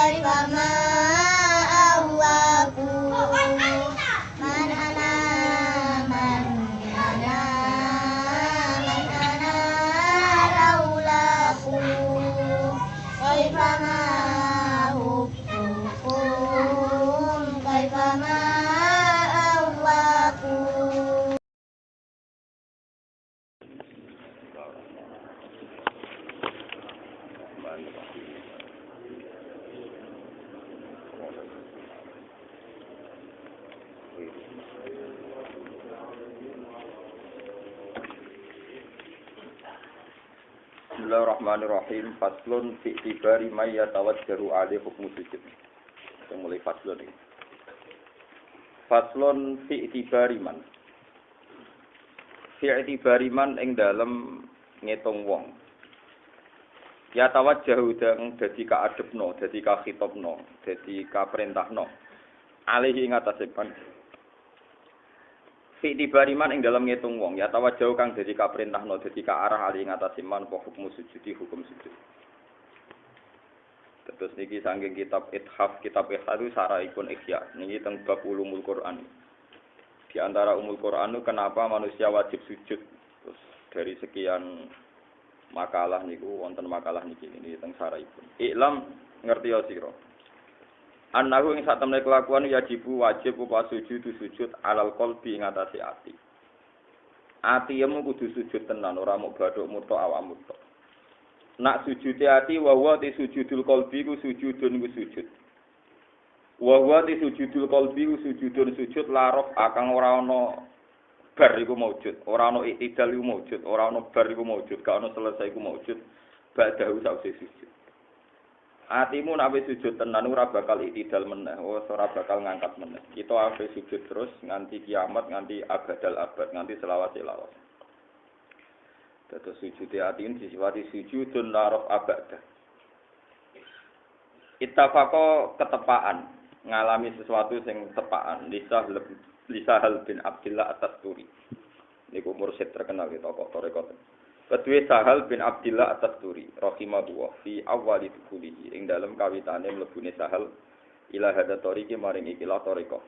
kaifama ahwaku man ana man ana man ana laulaku kaifama hukum kaifama ahwaku. Bismillahirrahmanirrahim. Faslun fi tibari may yatawajjahu alaihi hukmu sujud. Kita mulai faslun ini. Faslun fi tibari man. Fi tibari man ing dalem ngitung wong. Yatawajjahu dang dadi kaadepno, dadi kakhitobno, dadi kaperintahno. Alaihi ing atase pan. Fi tibariman ing dalam ngitung wong ya tawajjau kang dadi kaperintahno dadi kaarah ali ing atase man apa hukum sujudi hukum sujud. Terus niki saking kitab Ithaf kitab Ihya itu saraipun Ihya niki teng bab ulumul Quran. Di antara umul Quran itu kenapa manusia wajib sujud. Terus dari sekian makalah niku wonten makalah niki ini teng saraipun. Iklam ngerti ya sira. Annahu ing sak temne kelakuan yajibu wajib apa sujud alal qalbi ing atase ati. Ati yemu kudu sujud tenan ora mung bathuk mutok awakmu tok. Nak sujude ati wa huwa ti sujudul qalbi ku sujudun ku sujud. Wa huwa ti sujudul qalbi ku sujudun sujud larof akang ora ana bar iku maujud, ora ana iktidal iku maujud, ora ana bar iku maujud, gak ana selesai iku maujud. Ba'dahu sause sujud. Atimu nek sujud tenan ora bakal iktidal meneh, ora bakal ngangkat meneh. Kita ape sujud terus nganti kiamat, nganti abadal abad, nganti selawat-selawat. Dados sujud ati ini disifati sujudun laraf abadah. Ittafaqo ketepaan, ngalami sesuatu sing tepaan. Lisahal bin Abdillah At-Tasturi. Niku mursyid terkenal di tokoh tarekat. Kedua Sahal bin Abdillah At-Tasturi rahimahullah fi awwali dukhulihi ing dalem kawitane mlebune Sahal ila hada tariqi maring ikilah tarekat.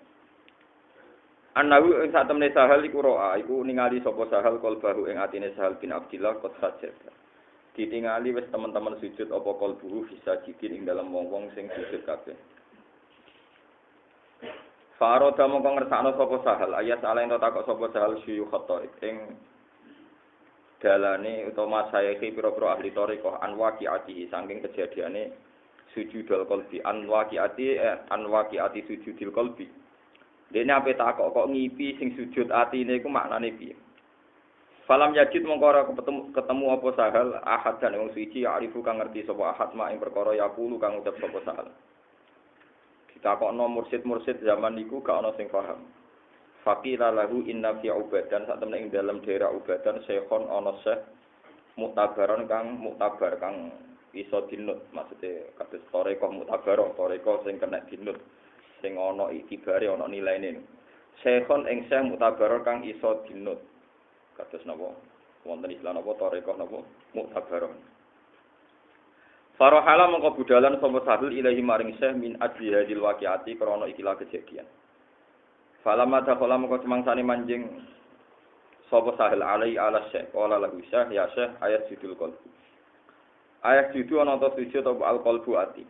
Annahu ing sak temne Sahal iku roa iku ningali sapa Sahal qalbahu ing atine Sahal bin Abdillah qad sajad. Ditingali wis teman-teman sujud apa qalbuhu bisa jidin ing dalem wong-wong sing sujud kabeh. Faro damo kang ngersakno sapa Sahal ayat ala ento takok sapa Sahal syuyukh tarik ing dalane utawa masayahi pira-pira ahli thariqah anwaqiati saking kejadiane sujudul qalbi anwaqiati sujudil qalbi. Dene ape takok kok ngipi sing sujud atine iku maknane piye? Falam yajid mongko ora ketemu apa Sahal ahad dan wong suci arifu kang ngerti sapa ahad mak ing perkara yaqulu kang ucap sapa Sahal. Ditakokno mursid-mursid zaman niku gak ana sing paham. Faqila lahu inna fi ubadan sak temne ing dalem daerah ubadan syekhon ana syekh muktabaron kang muktabar kang iso dinut maksude kados tarekat muktabar tarekat sing kena dinut sing ana itibare ana nilaine syekhon ing syekh muktabar kang iso dinut kados napa wonten istilah napa tarekat napa muktabaron Farahala mongko budalan sapa Sahal ilahi maring syekh min ajli hadil waqiati krana ikilah kejadian Falamma dakhala mongko semangsane manjing sapa Sahal alai ala syekh qala lahu syekh ya syekh ayat judul qalbu ayat judul ana ta sujud apa al qalbu ati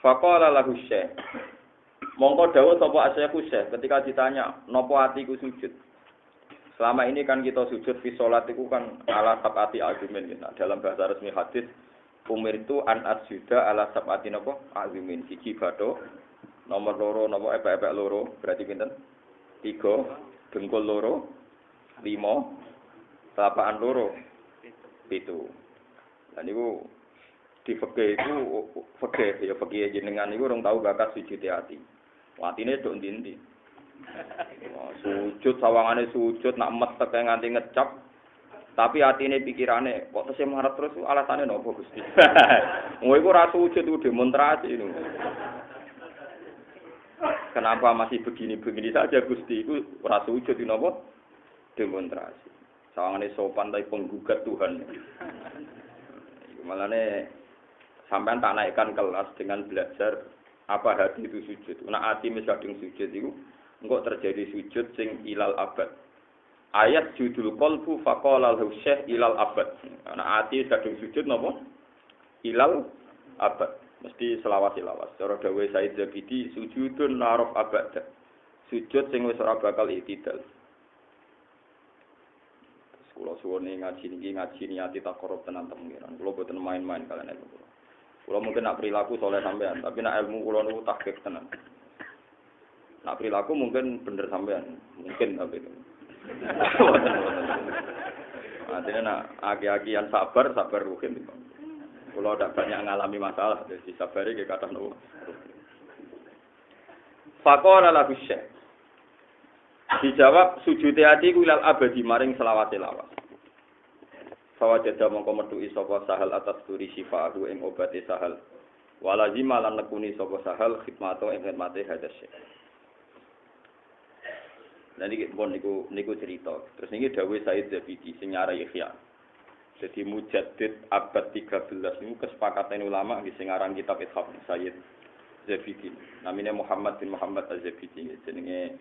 faqala lahu syekh mongko dawuh sapa syekh ketika ditanya napa atiku sujud selama ini kan kita sujud fi salat iku kan ala sabati azumin dalam bahasa resmi hadis umirtu an asjuda ala sabati napa azumin siji bathuk nomor loro napa epek-epek loro berarti pinten 3 dengkul loro 5 telapak loro 7 lan niku di fikih iku fikih ya fikih jenengan niku urung tau bakat sujud ati atine nduk ndi-ndi sujud sawangane sujud nak metek nganti ngecap tapi atine pikirane kok tesih marep terus alasane napa Gusti ngono iku ora sujud ku demonstrasi niku Kenapa masih begini-begini saja Gusti itu ora sujud napa demonstrasi. Sawangane sopan tapi penggugat Tuhan. Malane Sampean tak naikkan kelas dengan belajar apa hati itu sujud. Nek ati wis kadung sujud iku engko terjadi sujud sing ilal abad. Ayat judul qalbu faqala lahu syekh ilal abad. Nek ati kadung sujud napa? Ilal abad. Mesti selawas-selawas. Cara dawuh Said Zabidi sujudun naraf abad. Sujud sing wis ora bakal itidal. Kula suwune ngaji niati takorup tenan pengiran. Kula boten main-main kalian ilmu kula. Kula mungkin nak perilaku soleh sampean, tapi nak ilmu kula niku tahqiq tenan. Nak perilaku mungkin bener sampean, mungkin tapi itu. Artinya nak aki-akian sabar mungkin. Kula tidak banyak ngalami masalah, jadi sabari ke kata nopo. Faqala lahu syekh. Dijawab sujud ati ku ilal abadi maring selawat-selawat. Fawajada mongko metuki sapa sahal atas turi sifa'u ing obate sahal. Walazima lan nekuni sapa sahal khidmato ing khidmate hadas syekh. Lan iki pun niku cerita. Terus niki dawuh Said Zabidi sing nyarai Ihya. Jadi mujaddid abad 13 niku kesepakatan ulama nggih sing aran kitab Ithaf Said Zabidi. Namanya Muhammad bin Muhammad Az-Zabidi jenenge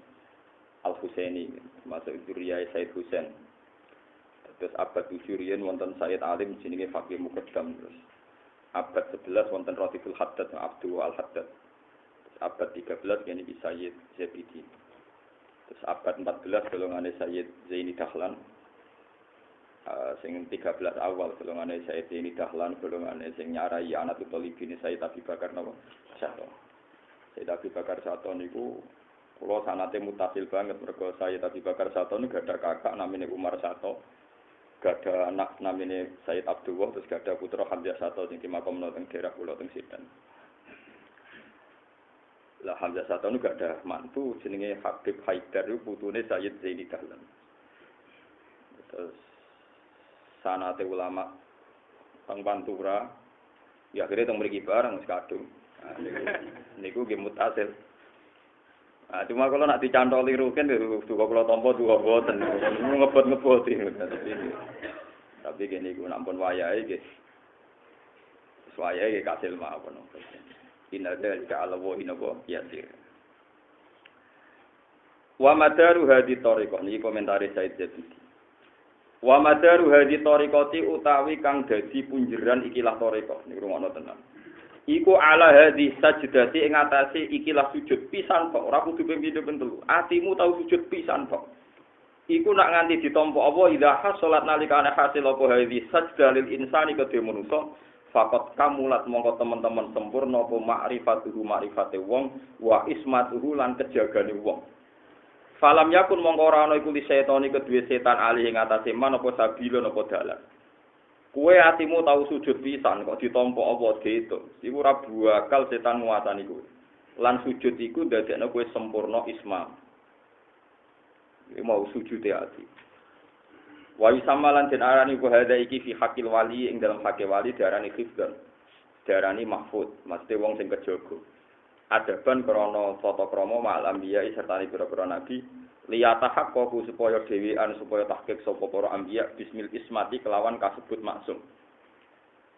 Al-Husaini, masuk Zuriyah Said Husain. Terus abad 7 riyen wonten Said Alim jenenge Faqih Muqaddam. Terus abad 11 wonten Ratiful Haddad Abdul Al-Haddad. Terus abad 13 yani Said Zabidi. Terus abad 14 golongane Sayyid Zaini Dahlan. Sing 13 awal golongane Sayyid Zaini Dahlan, golongane sing nyarai Anatul Talibin Sayyid Abi Bakar napa? Sato. Sayyid Abi Bakar Sato niku kula sanate mutasil banget mergo Sayyid Abi Bakar Sato niku gada kakak namine Umar Sato. Gada anak namine Sayyid Abdullah terus gada putra Hamzah Sato sing dimakamno teng daerah kula teng Sidan. Lah Hamzah Sato niku gak ada mantu jenenge Habib Haidar iku putune Sayyid Zaini Dahlan. Terus sanate ulama teng Pantura ya akhirnya teng mriki bareng wis kadung. Niku nggih mutasil. Cuma kalau nak dicantoli rugen duka kula tampa duka boten. Ngebot-ngebot iki. Tapi kene iku nek pun wayahe nggih. Wayahe kasil mawon. Inna dzalika 'ala Allahi yasir. Wa madaru hadi thariqah niki komentare Said Zabidi. Wa madaru hadi thariqati utawi kang dadi punjeran ikilah thariqah niku rumono tenan. Iku ala hadi sajdati ing atase ikilah sujud pisan kok ora kudu ping 7 ping 3. Atimu tau sujud pisan kok. Iku nak nganti ditampa apa idza hasalat nalikane hasil apa hadi sajdalil insani kedhe manusa fakot kamulat mongko teman-teman sempurna apa ma'rifatuhu ma'rifate wong wa ismatuhu lan kejagane wong. Falam yakun mongko ora ana iku li setani kedue setan alih ing atase man apa sabila apa dalan. Kowe atimu tau sujud pisan kok ditampa apa diitung. Iku ora bakal setan nguasani kowe. Lan sujud iku ndadekno kowe sempurna isma. Iki mau sujud ati. Wa yusamalan den arani ku hada iki fi hakil wali ing dalam hakil wali diarani khifdan. Diarani mahfud, mesti wong sing kejaga. Adaban krana tata krama ma'al anbiya serta pira-pira nabi liyata haqqu supaya dhewean supaya tahqiq sapa para anbiya bismil ismati kelawan kasebut maksum.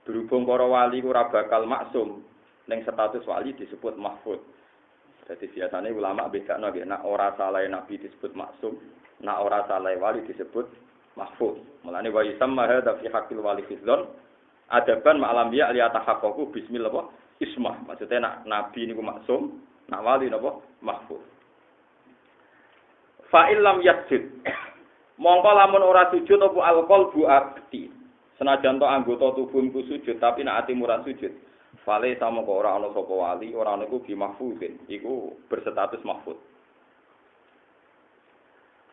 Berhubung para wali ora bakal maksum ning status wali disebut mahfud. Jadi biasanya ulama bedakno nggih nek ora salah nabi disebut maksum, nek ora salah wali disebut mahfuz. Mulane wa yusamma hadza fi haqqil wali khizlan adaban ma'alam ya liyatahaqqaqu bismillah ismah. Maksudnya nak nabi niku maksum, nak wali napa mahfuz. Fa illam yasjud. Mongko lamun ora sujud apa alqalbu abdi. Senajan to anggota tubuhku sujud tapi nak atimu ora sujud. Fale sama kok ora ana sapa wali, ora niku bi mahfuzin. Iku berstatus mahfuz.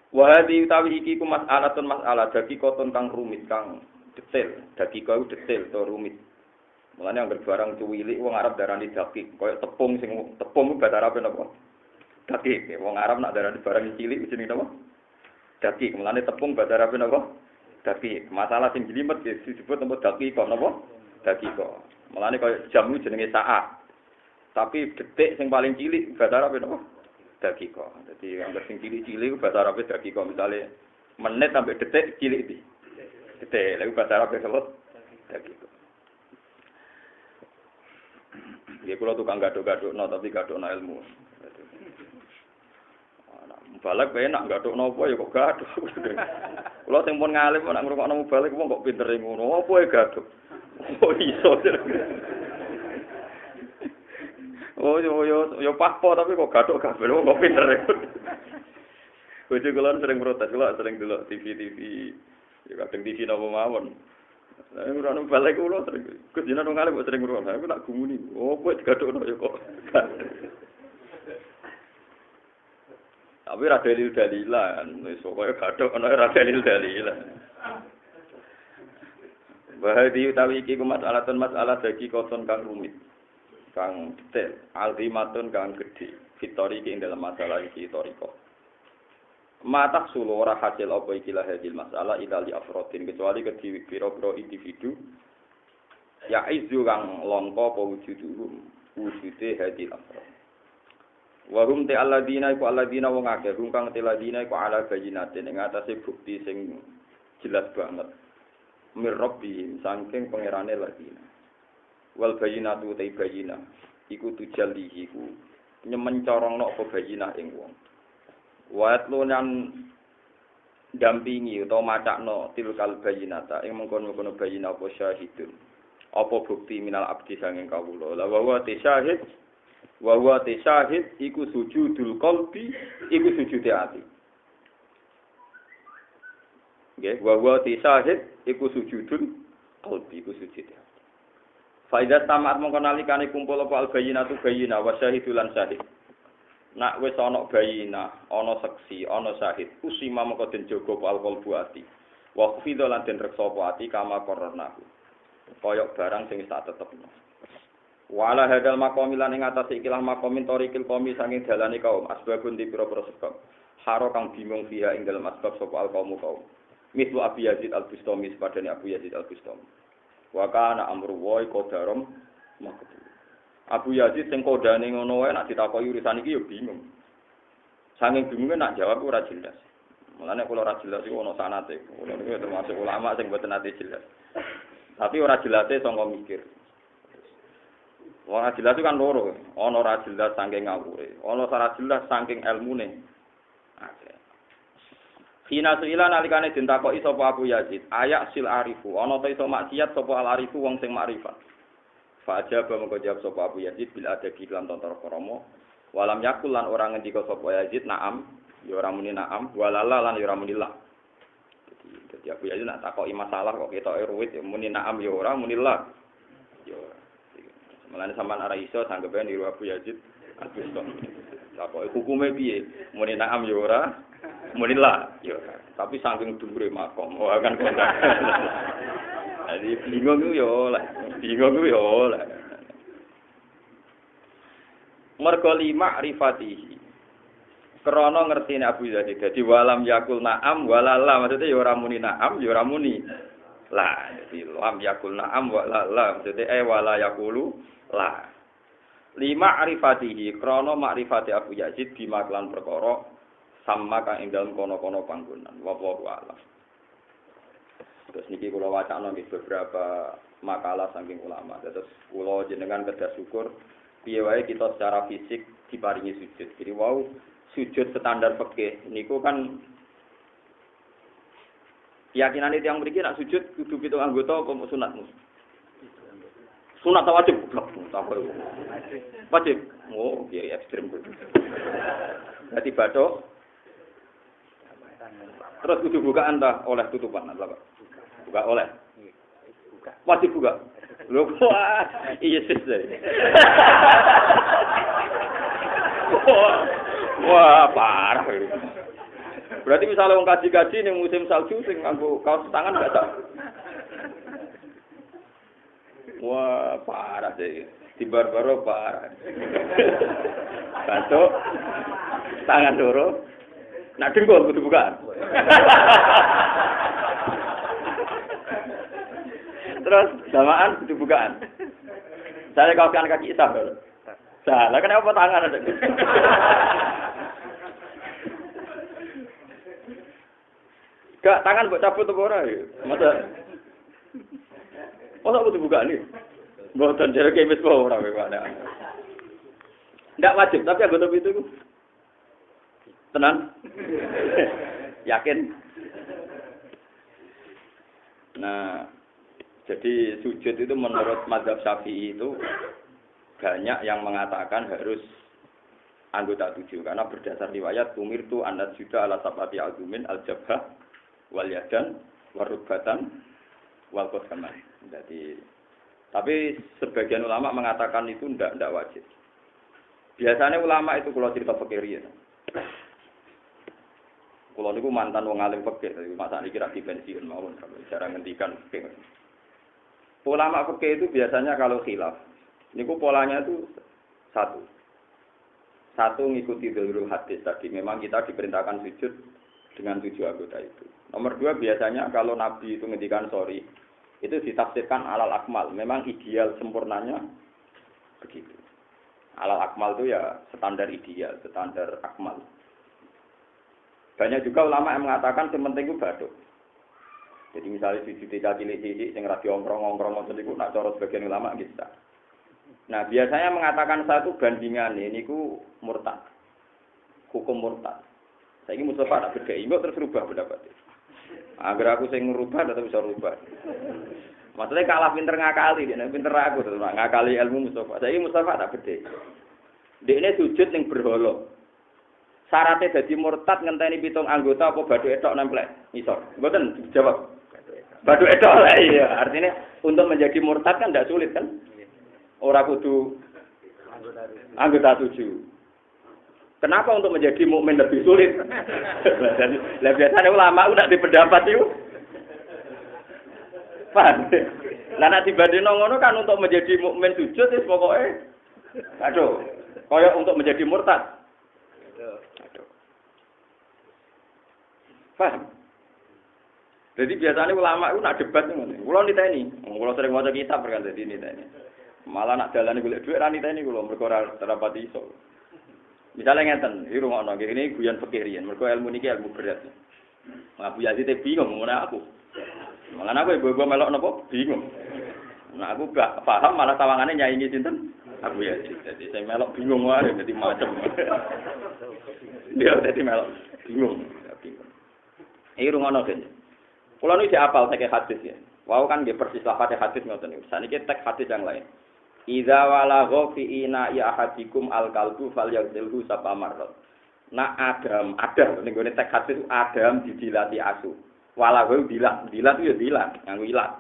Wahadi utawi iki ku mas'alatun mas'alah dakikotun kang rumit kang detail, dakika detail to rumit. Mulane anggere barang cuwilik wong Arab darani dakik, koyo tepung sing tepung bahasa Arab napa? Dakik. Wong Arab nak darani barang cilik jenenge napa? Dakik. Mulane tepung bahasa Arab napa? Dakik. Masalah sing jelimet disebut napa dakika napa? Dakika. Mulane koyo jam jenenge saat. Tapi detik sing paling cilik bahasa Arab napa? Dakika. Jadi anggar sing cilik-cilik bahasa Arab dakika misale menit sampai detik cilik iki. Detik, lha bahasa Arab apa? Dakika. Nggih kula tukang gaduk-gadukno tapi gadukno ilmu. Balik penak gadukno apa ya kok gaduk. Kula sing pun ngalim nek ngrungokno balik wong kok pintere ngono. Apa ya gaduk? Oh iso. Oh yo papo tapi kok gaduk kabeh kok pintere. Bojo kula sering protes, kula sering delok TV. Ya kadang TV napa mawon. Lah ora ono balik kula sering. Gus jenengan ngalim kok sering ngrungokno. Aku tak gumuni. Oh kok digadukno ya kok. Tapi ra dalil-dalilan, wis pokoke gaduk ana ra dalil-dalilan. Bahadi utawi iki ku masalah dagi koton kang rumit. Kang detail, alzimatun kang gedhe. Fitori iki ing dalam masalah iki toriko. Mata sulu ora hasil apa iki lah hadil masalah idali afrodin kecuali ke pira-pira individu ya izu kang longko apa wujude hadil afrod. Wa hum ta alladina iku alladina wong akeh kang teladina iku ala bayinatin ing atase bukti sing jelas banget mir rabbihim saking pangerane ladina wal bayinatu ta bayina iku tujallihi ku nyemencorongno apa bayina ing wong Wat lunan dampingi utawa macakno tilkal bayinata ing mengkono-kono bayina apa syahidun apa bukti minal abdi sanging kawula la wa syahid iku sujudul qalbi iku sujude ati nggih wa syahid iku sujudul qalbi iku sujude ati faida tamat mongko nalikane kumpul apa al bayinatu bayina wa syahidulan syahid nak wis ana bayina, ana saksi, ana syahid, usima mengko den jaga alqol buati. Wa khfidha lan den reksa apa ati kama qarnahu. Kaya barang sing tak tetepno. Wala hadal maqam lan ing atase ikilah maqamin tarikil qaumi saking dalane kaum asbabun di pira-pira sebab. Haro kang bingung fiha ing dalem asbab sapa alqaumu kaum. Mislu Abi Yazid Al-Bustami sepadane Abu Yazid Al-Bustami. Wa kana amru wa qadarum maktu. Abu Yazid sing kodane ngono wae nek ditakoki urusan iki ya bingung. Saking bingunge nak jawab ora jelas. Mulane kula ora jelas iku ana sanate. Kula niku termasuk ulama sing mboten ate jelas. Tapi ora jelase sangka mikir. Ora jelas kan loro. Ana ora jelas saking ngawure, ana ora jelas saking ilmune. Oke. Hina suila nalikane den takoki sapa Abu Yazid, ayak sil arifu, ana ta iso maksiat sapa al arifu wong sing makrifat. Fa'ajaba mengko jawab sapa Abu Yazid bil adabi lan tontor kromo walam yakul lan ora ngendika sapa Yazid na'am ya ora muni na'am walala lan ya ora muni la. Jadi Abu Yazid nak takoki masalah kok ketoke ruwit ya muni na'am ya ora muni la. Ya ora. Mulane sampean ora iso sanggepe niru Abu Yazid Al-Bustami. Takoki hukume piye? Muni na'am ya ora muni la ya ora. Tapi saking dhuwure makom ora kan kontak. Jadi bingung yo lah. Mergo lima rifatihi. Krana ngertine Abu Yazid. Dadi walam yakul na'am walala maksudnya ya ora muni na'am ya ora muni la. Dadi lam yakul na'am walala maksudnya wala yakulu la. Lima rifatihi krana makrifati Abu Yazid bimaklan perkara sama kang ing dalem kono-kono panggonan. Wallahu a'lam. Terus niki kula wacana nggih beberapa makalah saking ulama. Terus kula jenengan kedah syukur piye wae kita secara fisik diparingi sujud. Jadi wau sujud standar fikih niku kan keyakinan itu yang mriki nak sujud kudu 7 anggota apa sunatmu? Sunat ta wajib? Wajib. Oh, piye ekstrem kudu. Dadi bathuk terus kudu bukaan ta oleh tutupan apa Pak? Buka oleh. Buka. Wajib buka. Lho wah, iya sih. Wah, parah. Berarti misalnya wong kaji-kaji ning musim salju sing nganggo kaos tangan enggak tak. Wah, parah sih. Di barbaro parah. Batuk tangan loro. Nak dengkul kudu bukaan. Terus samaan kudu bukaan. Saya kawan kaki isap. Salah kenapa tangan ada? Gak tangan buat cabut apa ora ya? Masa kudu bukaan nih? Mboten jare kemis wae ora ana. Ndak wajib, tapi anggota itu ku. Tenan? Yakin? Nah, jadi sujud itu menurut mazhab Syafi'i itu banyak yang mengatakan harus anggota 7 karena berdasar riwayat umirtu an nasjuda ala sab'ati azumin al-jabhah wal yadan warubatan wal qadamain. Jadi tapi sebagian ulama mengatakan itu ndak wajib. Biasanya ulama itu kalau cerita fikih ya. Kalau niku mantan wong alim fikih, masa niki ra pensiun mawon cara ngendikan fikih. Ulama fikih itu biasanya kalau khilaf, niku polanya itu satu ngikuti dzahirul hadis tadi. Memang kita diperintahkan sujud dengan 7 anggota itu. Nomor 2 biasanya kalau Nabi itu ngendikan sorry, itu ditafsirkan alal akmal. Memang ideal sempurnanya begitu. Alal akmal itu ya standar ideal, standar akmal. Banyak juga ulama yang mengatakan sementing itu baduk. Jadi misalnya sujud cilik-cilik sing ra diongkrong-ongkrong ngoten niku nak cara sebagian ulama bisa. Nah, biasanya mengatakan satu bandingan ini ku murtad. Hukum murtad. Saiki Mustafa tak beda, engko terus rubah pendapat. Agar aku sing ngrubah tetep bisa rubah. Maksudnya kalah pinter ngakali, nek pinter aku terus ngakali ilmu Mustafa. Saiki Mustafa tak beda. Dekne sujud ning berhala. Syaratnya jadi murtad ngenteni 7 anggota apa badu etok nemplek ngisor. Mboten dijawab. Badu etok lah iya. Artinya untuk menjadi murtad kan tidak sulit kan? Ora kudu anggota 7. Kenapa untuk menjadi mukmin lebih sulit? Lah biasanya ulama udah dipendapat itu. Paham? Lah nek dibandingno ngono kan untuk menjadi mukmin sujud wis pokoke aduh, kaya untuk menjadi murtad. Paham? Jadi biasanya ulama itu nak debat ngono. Kula niteni, kula sering maca kitab kan dadi niteni. Malah nak dalane golek dhuwit ra niteni kula mergo ora rapati iso. Misale ngeten, iki rungokno iki guyon fikih riyen, mergo ilmu niki ilmu berat. Abu Yazid bingung ngono aku. Malah aku ibu-ibu melok napa bingung. Nah aku gak paham malah tawangane nyaingi sinten? Abu Yazid. Jadi saya melok bingung wae dadi macem. Dia dadi melok bingung. Iki rungono kan. Kula niki apal teke hadis ya. Wau kan nggih persis lafate hadis ngoten niku. Saniki tek hadis yang lain. Idza walagha fi ina ya ahadikum al-qalbu falyaghsilhu sapa marrat. Nak Adam ning gone tek hadis Adam didilati asu. Walagha dilat itu ya dilat, nganggo ilat.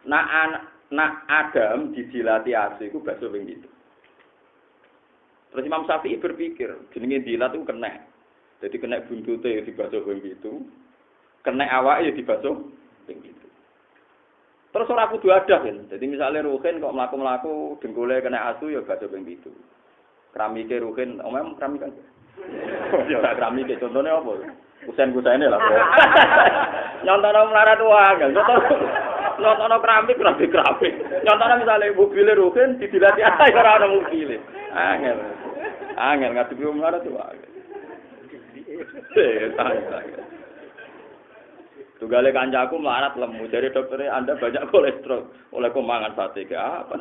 Nak Adam didilati asu iku bakso ping 7. Terus Imam Syafi'i berpikir, jenenge dilat itu kena. Jadi kena buntute ya dibaso ping 7. Kena awake ya dibaso ping 7. Terus ora kudu adah kan. Jadi misalnya Ruhin kok mlaku-mlaku dengkule kena asu ya baso ping 7. Keramike Ruhin, omem keramik kan. Ya ora keramike, contone apa? Kusen-kusene lah. Nyontono melarat wae, nyontono keramik. Nyontono misalnya mobil Ruhin didilati ae ora ana mobil. Angel ngadepi melarat wae. Tunggale kancaku melarat lemu. Dari dokternya Anda banyak kolesterol. Oleh kemangan sate ke apa?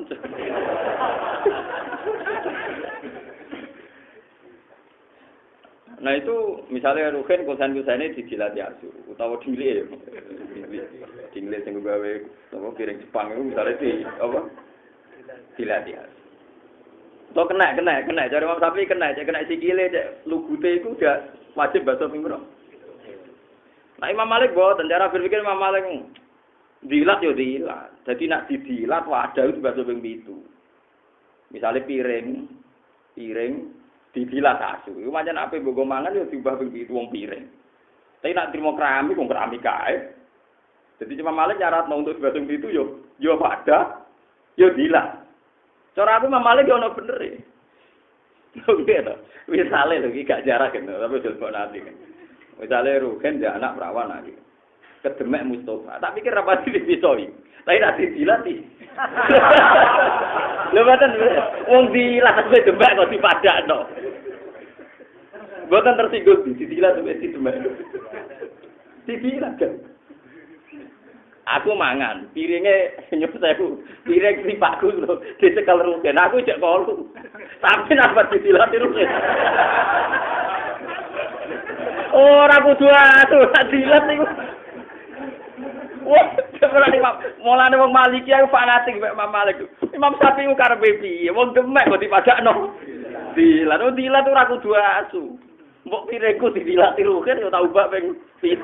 Nah itu misalnya Ruhin kusen-kusene didilati asu utawa dile. Dile sing gawe apa piring Jepang itu misalnya di apa? Dilati asu. To kena. Jare Imam Syafi'i kena sikile cek lugute iku udah wajib baso ping pira. Nah Imam Malik boten cara berpikir Imam Malik dilat yo dilat. Dadi nak didilat wadah itu baso ping 7. Misale piring didilat asu. Iku pancen ape mbok mangan yo diubah ping 7 wong piring. Tapi nak trimo keramik wong keramik kae. Jadi Imam Malik nyaratno untuk baso ping 7 yo wadah yo dilat. Cara aku Imam Malik yo ono bener e. Oke to. Misale lho iki gak jarak kan, tapi jebol nanti kan. Misale Ruhen dia anak perawan lagi. Kedemek Mustafa. Tak pikir apa dipisoi. Tapi nak dilati. Lho boten wong dilat sampe demek kok dipadakno. Boten tersinggung didilat sampe demek. Didilat kan. Aku mangan, piringe nyup sewu, piring sipakku lho, dicekel rugen. Aku cek kolu. Tapi napa ditilati rugen. Ora kudu atuh, dilat niku. Wah, sebenarnya Imam, mulane wong Maliki aku fanatik mek Imam Malik. Imam Syafi'i ku karepe piye? Wong demek kok dipadakno. Dilat ora kudu asu. Mbok piringku didilati rugen ya tak ubah ping 7.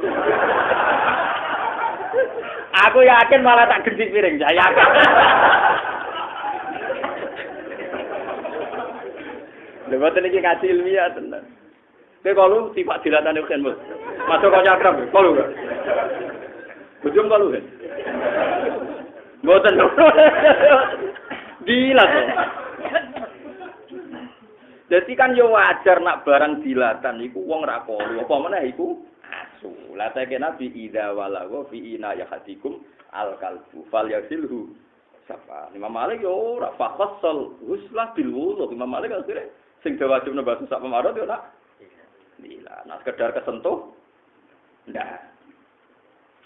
Aku yakin malah tak gendhi piring, saya yakin. Lha boten iki ngaji ilmiah tenan. Kowe kalau sifat dilatane rugen, Mas. Masuk kok akrab, kalau enggak. Bujum kalau kan? Boten. Dilat. Jadi kan yo wajar nak barang dilatan iku wong ra kolu. Apa meneh iku asu. La ta Nabi idza walago fi ina yahatikum al kalbu fal yasilhu. Sapa? Imam Malik yo ora fakhassal huslah bil wudu. Imam Malik akhire sing wajibna basuh sak pemarot yo nak. Dilat. Nah sekedar kesentuh ndak.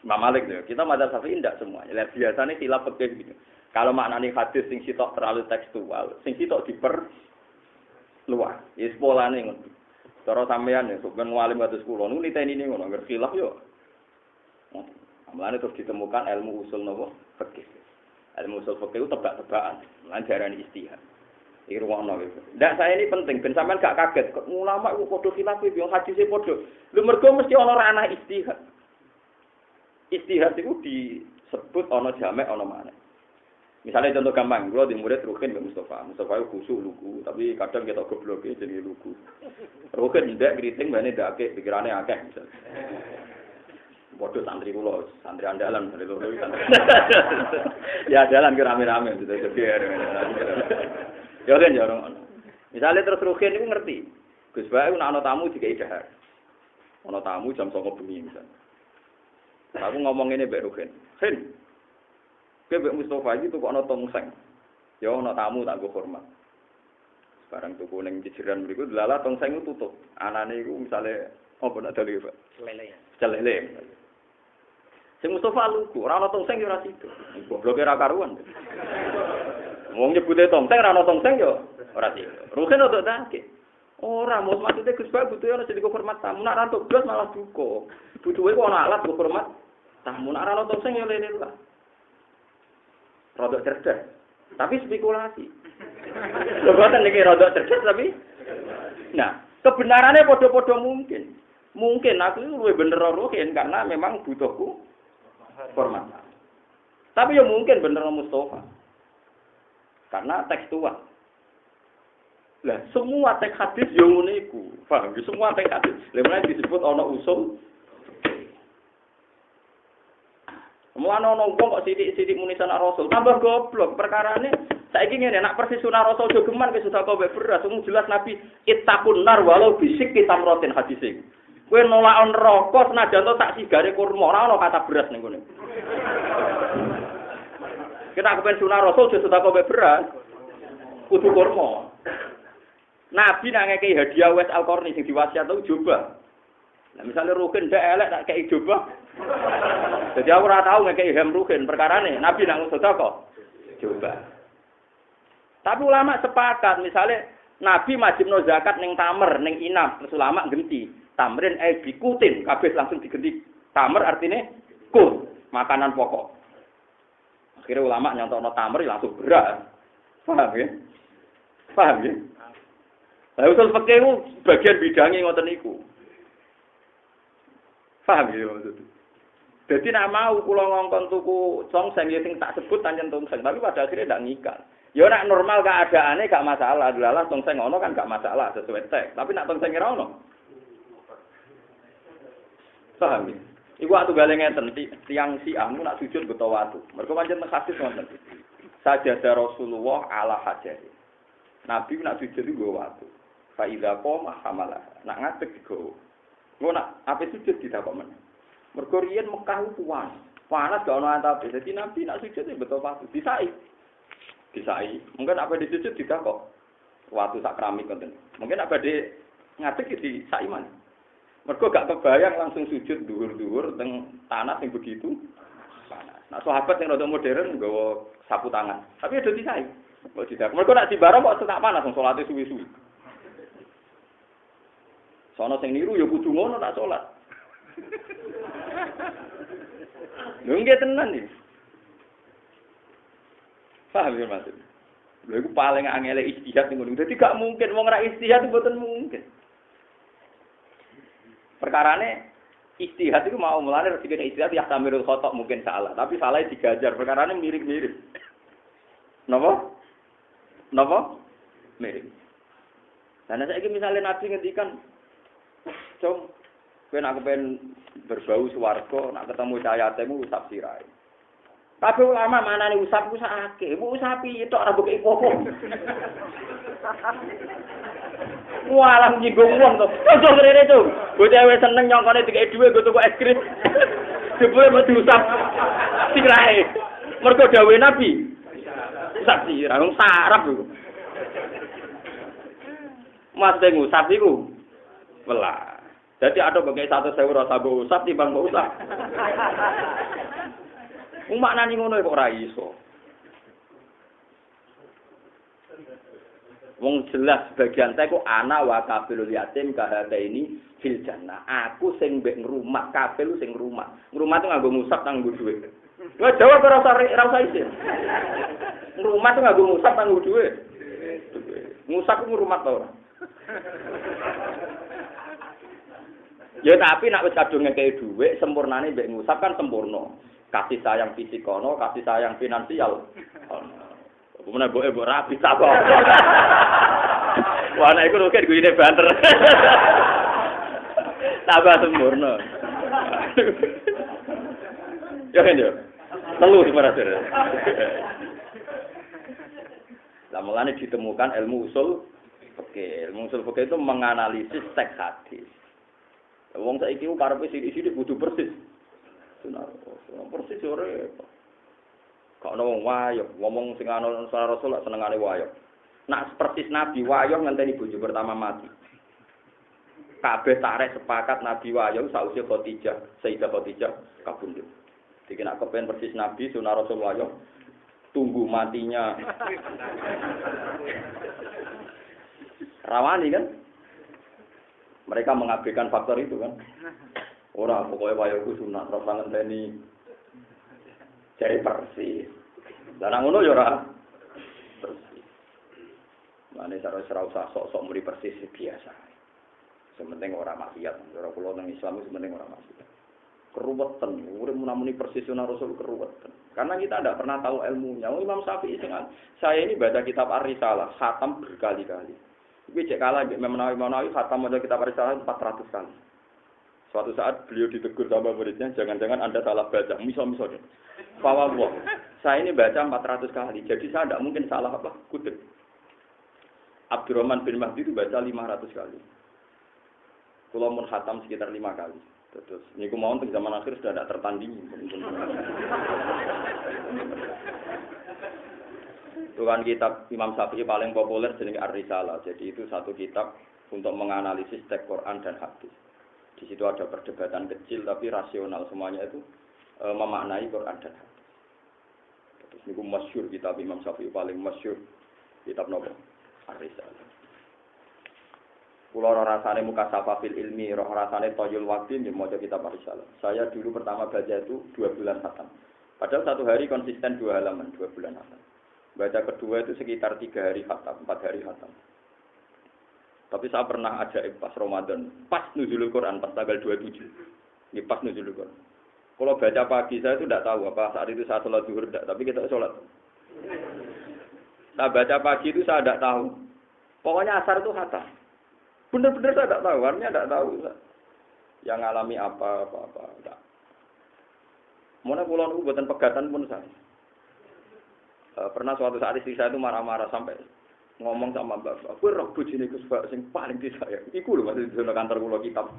Imam Malik loh, kita mazhab Syafi'i ndak semuanya. Lihat biasanya khilaf fikih gitu. Kalau maknane hadis sing sitok terlalu tekstual, sing sitok diperluas. Ya polane ngono. Cara sampean ya sampeyan ngalim kados kula niku niteni ngono, anggere khilaf yo. Amlane terus ditemukan ilmu usul napa fikih. Ilmu usul fikih itu tebak-tebakan, lan diarani ijtihad. Iki ruwono iki. Ndak saya ini penting ben sampean gak kaget. Ulama ku padha khilaf yo hadise padha. Lho mergo mesti ana ranah ijtihad. Istihad itu disebut ono jamek ono mana. Misalnya contoh gampang, kalau di murid Rukin ke Mustafa itu khusuk lugu, tapi kadang kita goblok jadi lugu. Rukin tidak keriting, banyak tidak akeh, pikirannya akeh misalnya. Bodoh santri kulo, santri andalan, santri loro ya andalan ke rame-rame gitu, ya kan jarang. Misalnya terus Rukin itu ngerti, Gus Bae ana tamu dikai dahar. Ana tamu jam 09.00 bengi misalnya. Aku ngomong ini Mbak Ruhin. Hin, Mbak Mustafa itu kok ada tongseng. Ya ada tamu tak gue hormat. Sekarang tuku ning jejeran berikut, lala tongseng itu tutup. Anane itu misalnya, apa nak dalih Pak? Celele. Si Mustafa lugu, ora ana tongseng ya ora sido. Gobloke ra karuan. Wong nyebute tongseng, ora ana tongseng ya ora sido. Ruhin otot tak. Ora, maksudnya Gus Bae butuh ana sing hormat tamu. Nak rantuk blas malah duka. Butuhe kok ana alat hormat tamu. Nak ana tongseng ya lene lah. Rodok cerdas. Tapi spekulasi. Lho boten niki rodok cerdas tapi nah, kebenarannya padha-padha mungkin. Mungkin aku luwih bener Ruhin karena memang butuhku hormat. Tapi ya mungkin bener Mustafa. Karena tekstual. Lah semua teks hadis yo ngene iku. Paham? Semua teks hadis. Lha disebut ana usul. Mulane ana wong kok sithik-sithik muni sanak Rasul. Tambah goblok perkarane saiki ngene nek persis sunah Rasul jogeman ke sudah kowe beras. Wong jelas Nabi ittaqun nar walau bisik kitamrotin hadise. Kowe nolak neraka senajan to tak sigare kurma. Ora ana kata beras ning kene. Kita kepen sunah Rasul sudah kowe beras. Kudu kurma. Nabi nak ngekei hadiah Wes Al-Qarni sing diwasiat tau coba. Nah misalnya Ruhin ndak elek tak kei coba. Jadi aku ora tau ngekei hem Ruhin perkarane Nabi nak sedekah coba. Tapi ulama sepakat misalnya Nabi majibno zakat ning tamer ning inam terus ulama genti. Tamrin bikutin kabeh langsung digenti. Tamer artinya kul, makanan pokok. Akhirnya ulama nyontokno tamer langsung beras. Paham ya? Paham ya? Lah usul fikih itu bagian bidange ngoten niku. Paham ya maksudnya? Jadi nak mau kula ngongkon tuku tongseng ya sing tak sebut pancen tongseng, tapi pada akhirnya ndak ngikal. Ya nak normal keadaannya gak masalah, delalah tongseng ono kan gak masalah sesuai teks. Tapi nak tongseng ora ono. Paham ya? Iku atu gale ngeten tiyang Syiah nak sujud beto watu. Mergo pancen hadis wonten. Sajadah Rasulullah ala hajar. Nabi nak sujud iku watu. Fa idza qoma hamalah. Nak ngadeg digo. Ngono nak ape sujud ditakok men. Mergo riyen Mekah ku panas gak ono antape. Dadi Nabi nak sujud beto watu. Disai. Mungkin apa disujud ditakok. Watu sak keramik ngoten. Mungkin apa di ngadeg disai man. Mergo gak kebayang langsung sujud dhuwur-dhuwur teng tanah sing begitu panas. Nah sahabat yang rada modern nggawa sapu tangan. Tapi ada disai. Kok tidak. Mergo nak dibaro kok tak panas wong salate suwi-suwi. Sono sing niru ya kudu ngono nak salat. Lho nggih tenan iki. Paham ya maksud? Lho iku paling angel istihad ngono. Dadi gak mungkin wong ra istihad mboten mungkin. Perkarane istihad itu mau mulane resikane istihad ya tamirul khotok mungkin salah, tapi salah digajar. Perkarane mirip-mirip. Napa? Mirip. Nah saiki misale Nabi ngendikan Cung, kowe nak kepen berbau swarga, nak ketemu cahayatemu usap sirahe. Tapi ulama manane usap ku sakake, mbok usapi tok ora mbok apa-apa. Walah nyinggung wong to. Ojo rene to. Bocah wis seneng nyongkone dikek dhuwit go tuku es krim. Jebule mau diusap sirahe. Mergo dawuhe Nabi. Usap sirahe wong sarap iku. Mas teng usap iku. Welah. Jadi ada bagai 100.000 rasa mbok usap timbang mbok usap. Maknane ngono kok ora iso. Wong jelas bagian saya kok ana wa kafilul yatim kahate ini fil jannah. Aku sing mbek ngrumat, kafil sing ngrumat. Ngrumat tuh nganggo ngusap nganggo dhuwit. Wah jawab ora usah isin. Ngrumat tuh nganggo ngusap nganggo dhuwit. Ngusap ku ngrumat ta ora? Ya tapi nak wis kadung ngekeki dhuwit, sempurnane mbek ngusap kan sempurna. Kasih sayang fisik ono, kasih sayang finansial. Kemudian mbok rapi sapa. Wah nek iku ruket guyine banter. Tambah sempurna. Ya kan yo. Telu dimarasir. Lah mulane ditemukan ilmu usul fikih. Ilmu usul fikih itu menganalisis teks hadis. Wong saiki ku karepe sithik-sithik kudu persis. Sunnah persis ora. Kok ana wong wayok, ngomong sing ana Rasul senengane wayok. Nak persis Nabi wayok ngenteni bojo pertama mati. Kabeh tarik sepakat Nabi wayok sausé Khadijah, Sayyidah Khadijah kabundut. Dikira nak kepen persis Nabi sunah Rasul wayok tunggu matinya. Rawani kan? Mereka mengabaikan faktor itu kan. Ora pokoke wayaku sunah terus ngenteni cari persis. Lah nang ngono ya ora persis. Mane cara usah sok-sok muri persis biasa. Sementing ora maksiat. Ora kula nang Islam sementing ora maksiat. Keruwetan, urip muni persis sunah Rasul keruwetan. Karena kita tidak pernah tahu ilmunya. Imam Syafi'i saya ini baca kitab Ar-Risalah, khatam berkali-kali. Tapi cek kalah Imam Nawawi khatam baca kitab Ar-Risalah 400 kali. Suatu saat beliau ditegur sama muridnya, jangan-jangan Anda salah baca, misal-misal. Fawwah, saya ini baca 400 kali, jadi saya tidak mungkin salah apa, kutip. Abdurrahman bin Mahdi itu baca 500 kali. Kulo mun khatam sekitar 5 kali. Terus, ini aku mau untuk zaman akhir sudah tidak tertandingi. Itu kan kitab Imam Syafi'i paling populer jenenge Ar-Risalah. Jadi itu satu kitab untuk menganalisis teks Quran dan hadis. Di situ ada perdebatan kecil tapi rasional semuanya itu memaknai Quran dan hadis. Terus niku masyhur kitab Imam Syafi'i paling masyhur kitab nopo Ar-Risalah. Kula ora rasane mukasafah fil ilmi, roh rasane toyul wakti di maca kitab Ar-Risalah. Saya dulu pertama baca itu 2 bulan khatam. Padahal satu hari konsisten 2 halaman, 2 bulan khatam. Baca kedua itu sekitar 3 hari khatam, 4 hari khatam. Tapi saya pernah ada pas Ramadan, pas nuzulul Quran, pas tanggal 27. Ini pas nuzulul Quran. Kalau baca pagi saya itu tidak tahu apa saat itu saya sholat zuhur tidak, tapi kita sholat. Saya baca pagi itu saya tidak tahu. Pokoknya asar itu khatam. Benar-benar saya tidak tahu, artinya tidak tahu. Yang ngalami apa-apa. Enggak. Mana pulau itu buatan pegatan pun saya. Pernah suatu saat istri saya itu marah-marah sampai ngomong sama mbak, aku roh bujine Gus Bak sing paling disayang. Iku lho masih di kantor kula kitab.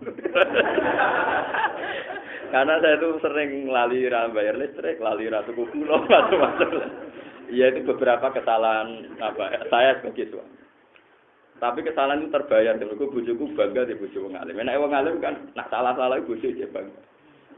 Karena saya itu sering lali bayar listrik, lali tuku gula macam-macam. Iya itu beberapa kesalahan saya sebagai suami. Tapi kesalahan itu terbayar, aku bojoku bangga di bojo wong alim. Nek wong alim kan nak salah-salah bojo aja bangga.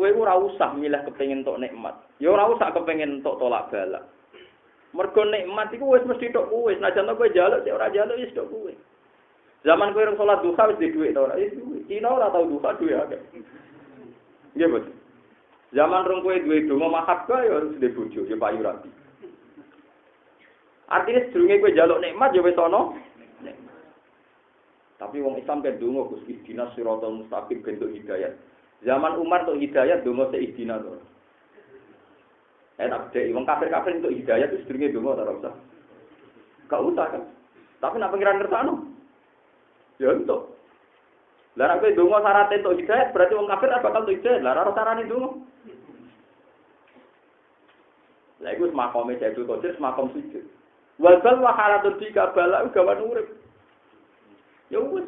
Kowe ora usah milih kepengin tok nikmat. Ya ora usah kepengin tok tolak balak. Mergo nikmat iku wis mesti tok kowe. Senajan kowe njaluk sik ora njaluk wis tok kowe. Zaman kowe salat duha wis di dhuwit to ora? Wis duwe. Cina ora tau duha duwe akeh. Nggih, Bos. Zaman rong kowe duwe donga mahabbah ya harus duwe bojo, ya payu rapi. Artinya sedurunge kowe njaluk nikmat ya wis ana. Tapi wong Islam kan donga Gus ihdinas siratal mustaqim bentuk hidayat. Zaman Umar untuk hidayat donga se ihdina to. Enak deh, wong kafir-kafir untuk hidayat itu sedurunge donga ora usah. Gak usah kan. Tapi nak pengiran ngersano. Ya entuk. Lah nek kowe donga syarat entuk hidayat berarti wong kafir ora bakal entuk hidayat. Lah ora carane donga. Lah iku makome Sayyidul Qadir makom sujud. Wal bal wa halatul bika bala gawan urip. Ya wis.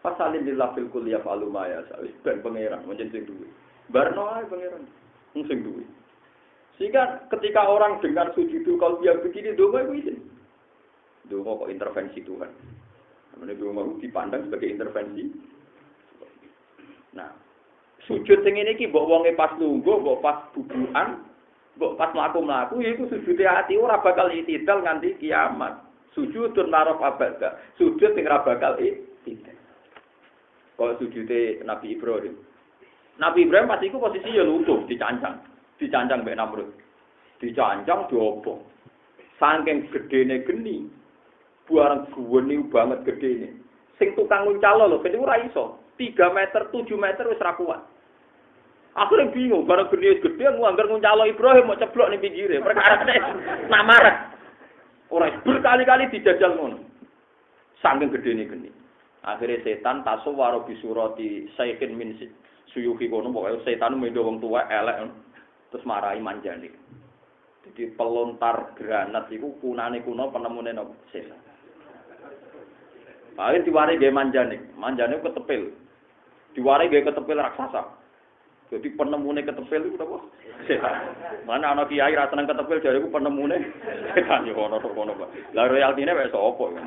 Fasalin lillah fil kulli yaf'alu ma yasha. Wis ben pangeran menjen sing duwe. Barno ae pangeran. Sing duwe. Sehingga ketika orang dengar sujud kalau dia begini donga itu izin. Donga kok intervensi Tuhan. Namanya donga dipandang sebagai intervensi. Nah, sujud sing ngene iki mbok wonge pas lungguh, mbok pas bubukan, mbok pas mlaku-mlaku iku sujud ati ora bakal itidal nganti kiamat. Sujudun naraf abada. Sujud sing ora bakal itidal. Kok sujude Nabi Ibrahim. Nabi Ibrahim pas iku posisi ya lungguh dicancang. Dicancang mbek Namrud. Dicancang diobong. Saking gedene geni. Buareng guweni banget gedene. Sing tukang nguncalo lho, ben ora iso. 3 meter, 7 meter wis ra kuat. Akhirnya bingung, bareng gede gede nganggar nguncalo Ibrahim mau ceblok ning pinggire. Perkarane namarat. Ora berkali-kali dijajal ngono. Saking gedene geni. Akhirnya setan tasawwara bisurati sayyin min suyuhi kono pokoke setan mendo wong tuwa elek terus marahi Manjani. Jadi pelontar granat iku kunane kuno penemune napa setan. Akhir diwari gawe Manjani. Manjani ketepil. Diwari gawe ketepil raksasa. Jadi penemune ketepil iku napa? Setan. Mana ana kiai ra seneng ketepil jare iku penemune setan yo ono tok kono, Pak. Lah royaltine wis sapa ya.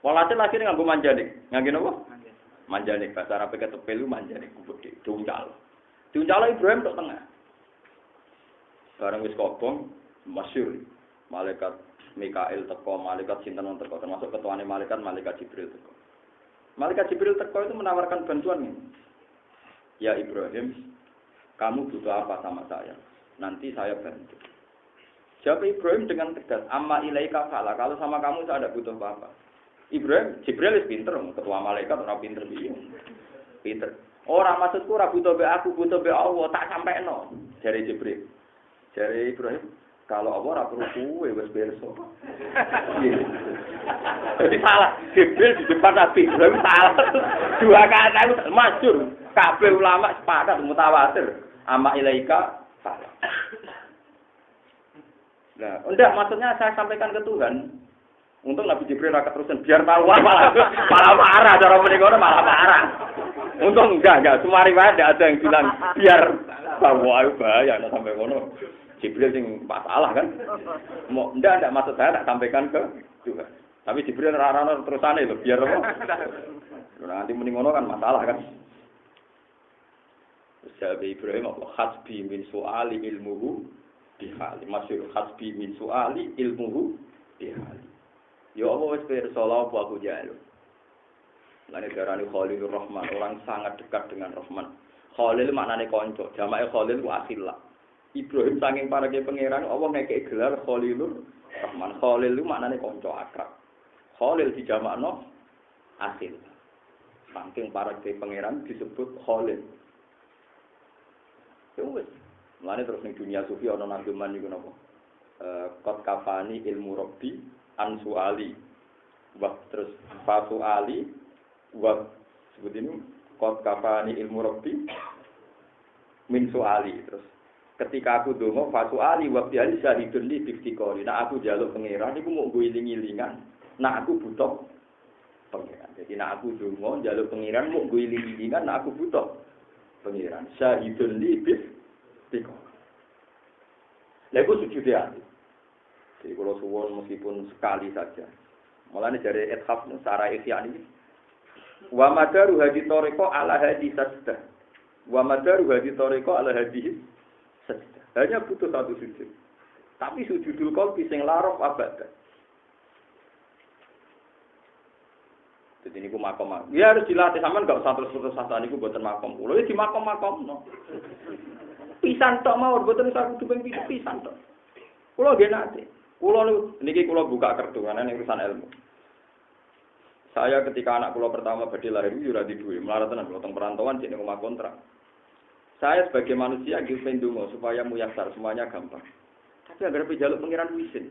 Walhasil akhirnya nganggo Manjani. Nganggo napa? Manjani bahasa Arab ketepil Manjani gede, diuncal. Diuncal Ibrahim tok tengah. Bareng wis kobong masyhur malaikat Mikail teko, malaikat sinten teko, termasuk ketuane malaikat Jibril teko. Malaikat Jibril teko itu menawarkan bantuan ini. Ya Ibrahim, kamu butuh apa sama saya? Nanti saya bantu. Jawab Ibrahim dengan tegas, amma ilaika fala, kalau sama kamu saya tidak butuh apa-apa. Ibrahim, Jibril wis pinter, ketua malaikat ora pinter piye. Pinter. Ora maksudku ora butuh be aku, butuh be Allah, tak sampeno. Jare Jibril. Jare Ibrahim, kalau Allah ora perlu kuwe wis berso. Jadi salah. Jibril di depan Nabi Ibrahim salah. Dua kata masyhur. Kabeh ulama sepakat mutawatir. Amma ilaika salah. Nah, enggak maksudnya saya sampaikan ke Tuhan. Untung Nabi Jibril rakat terusan biar tahu malah marah cara menikah malah marah. Untung enggak semua riwayat ada yang bilang biar bahwa bahaya sampai kono. Jibril sing masalah kan. Mau enggak maksud saya tak sampaikan ke Tuhan. Tapi Jibril rarana terusane lho biar apa? Nanti muni ngono kan masalah kan. Jawab Ibrahim apa hasbi min suali ilmuhu bihali. Masyhur hasbi min suali ilmuhu bihali. Ya Allah wis pirsa aku jalu. Lane darani Khalilur Rahman, orang sangat dekat dengan Rahman. Khalil maknane kanca, jamake Khalil ku akhillah. Ibrahim saking parake pangeran Allah ngekeki gelar Khalilur Rahman. Khalil itu maknane kanca akrab. Khalil dijamakno akhil. Saking parake pangeran disebut Khalil. Ya wis. Lane terus ning dunia sufi ana nageman niku napa? Qad kafani ilmu rabbi ansuali wa terus fasuali wa sebut ini qad kafani ilmu rabbi min suali terus ketika aku donga fasuali wa biali syahidun li tiftikori nah aku njaluk pangeran iku mau nggo iling-ilingan nah aku butuh pangeran jadi nah aku donga njaluk pangeran mau nggo iling-ilingan nah aku butuh pangeran syahidun li tiftikori lha iku sujud ati. Jadi kalau suwon meskipun sekali saja. Malah dari ethaf secara ihya ini Wa madaru hadi toriko ala hadi sajdah. Wa madaru hadi toriko ala hadi sajdah. Hanya butuh satu sujud. Tapi sujudul qalbi sing larof abad. Jadi ini ku makom. Ya harus dilatih sampean enggak usah terus-terus sasane niku mboten makom. Kulo iki makom-makomno. Pisan tok mawon mboten usah kudu ping pisan tok. Kulo nggih nate. Kulo niki kulo buka kertu karena ini urusan ilmu. Saya ketika anak kulo pertama badhe lahir yo ora di duwe, melarat tenan kulo teng perantauan jeneng omah kontrak. Saya sebagai manusia nggih pendonga supaya muyasar semuanya gampang. Tapi agar pejaluk pangeran wisin.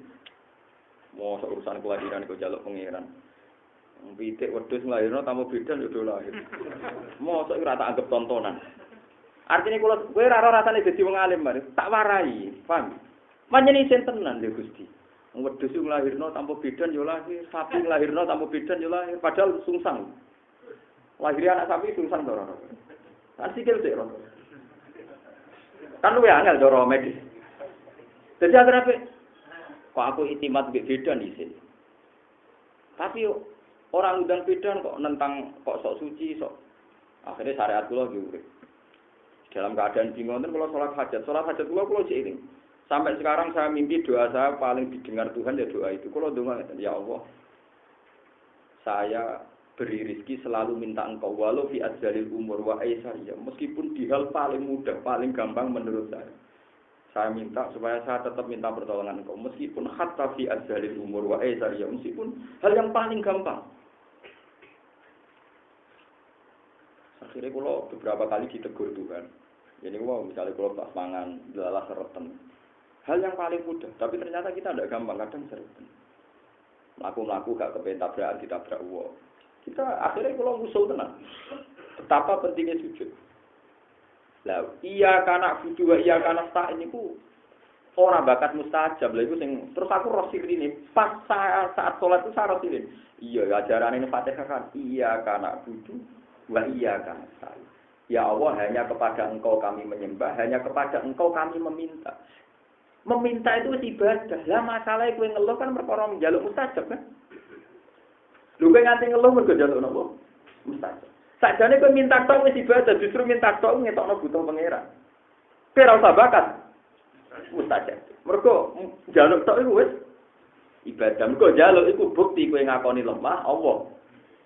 Mau urusan kelahiran kok jaluk pangeran. Pitik wedhus nglairno tamu bidan yo do lahir. Mosok ora tak anggap tontonan. Artine kula kowe ora rasane dadi wong alim bare, tak warai, paham? Manjene isen tenan lho Gusti. Wedhus nglairno tanpa bidan yo lahir, sapi nglairno tanpa bidan yo lahir, padahal sungsang. Lahir anak sapi sungsang to ora. Kan sikil sik ora. Kan luwe angel cara medis. Dadi arepe kok aku itimat mbek bidan isin. Tapi orang undang bidan kok nentang kok sok suci sok. Akhirnya syariat kula diurip. Dalam keadaan bingung kalau sholat hajat kula seiring. Sampai sekarang saya mimpi doa saya paling didengar Tuhan ya doa itu. Kalau doa ya Allah, saya beri rezeki selalu minta Engkau walau fi adzalil umur wa aisariyah. Meskipun di hal paling mudah, paling gampang menurut saya. Saya minta supaya saya tetap minta pertolongan Engkau meskipun hatta fi adzalil umur wa aisariyah, meskipun hal yang paling gampang. Akhirnya kalau beberapa kali ditegur Tuhan. Jadi wow, misalnya kalau pas mangan, dalah seretan. Hal yang paling mudah, tapi ternyata kita tidak gampang, kadang seretan. Melaku-melaku gak kepengen tabrakan, ditabrak wow. Kita akhirnya kalau musuh tenang. Betapa pentingnya sujud. Lah, iya kana budu, iya kana sta ini ku orang bakat mustajab. Lah itu sing terus aku rosil ini pas saat sholat itu saya rosilin. Iya, ajaran ini Fatihah kan. Iya kana budu. Wa iyyaka nasta'in. Ya Allah, hanya kepada Engkau kami menyembah, hanya kepada Engkau kami meminta. Meminta itu ibadah. Lah masalahnya kowe ngeluh kan perkara njaluk mustajab kan? Lho kowe nganti ngeluh mergo njaluk napa? Mustajab. Sakjane kowe minta tok wis ibadah, justru minta tok ngetokno butuh pangeran. Kowe ora usah bakat mustajab. Mergo njaluk tok iku wis ibadah. Mergo njaluk iku bukti kowe ngakoni lemah, Allah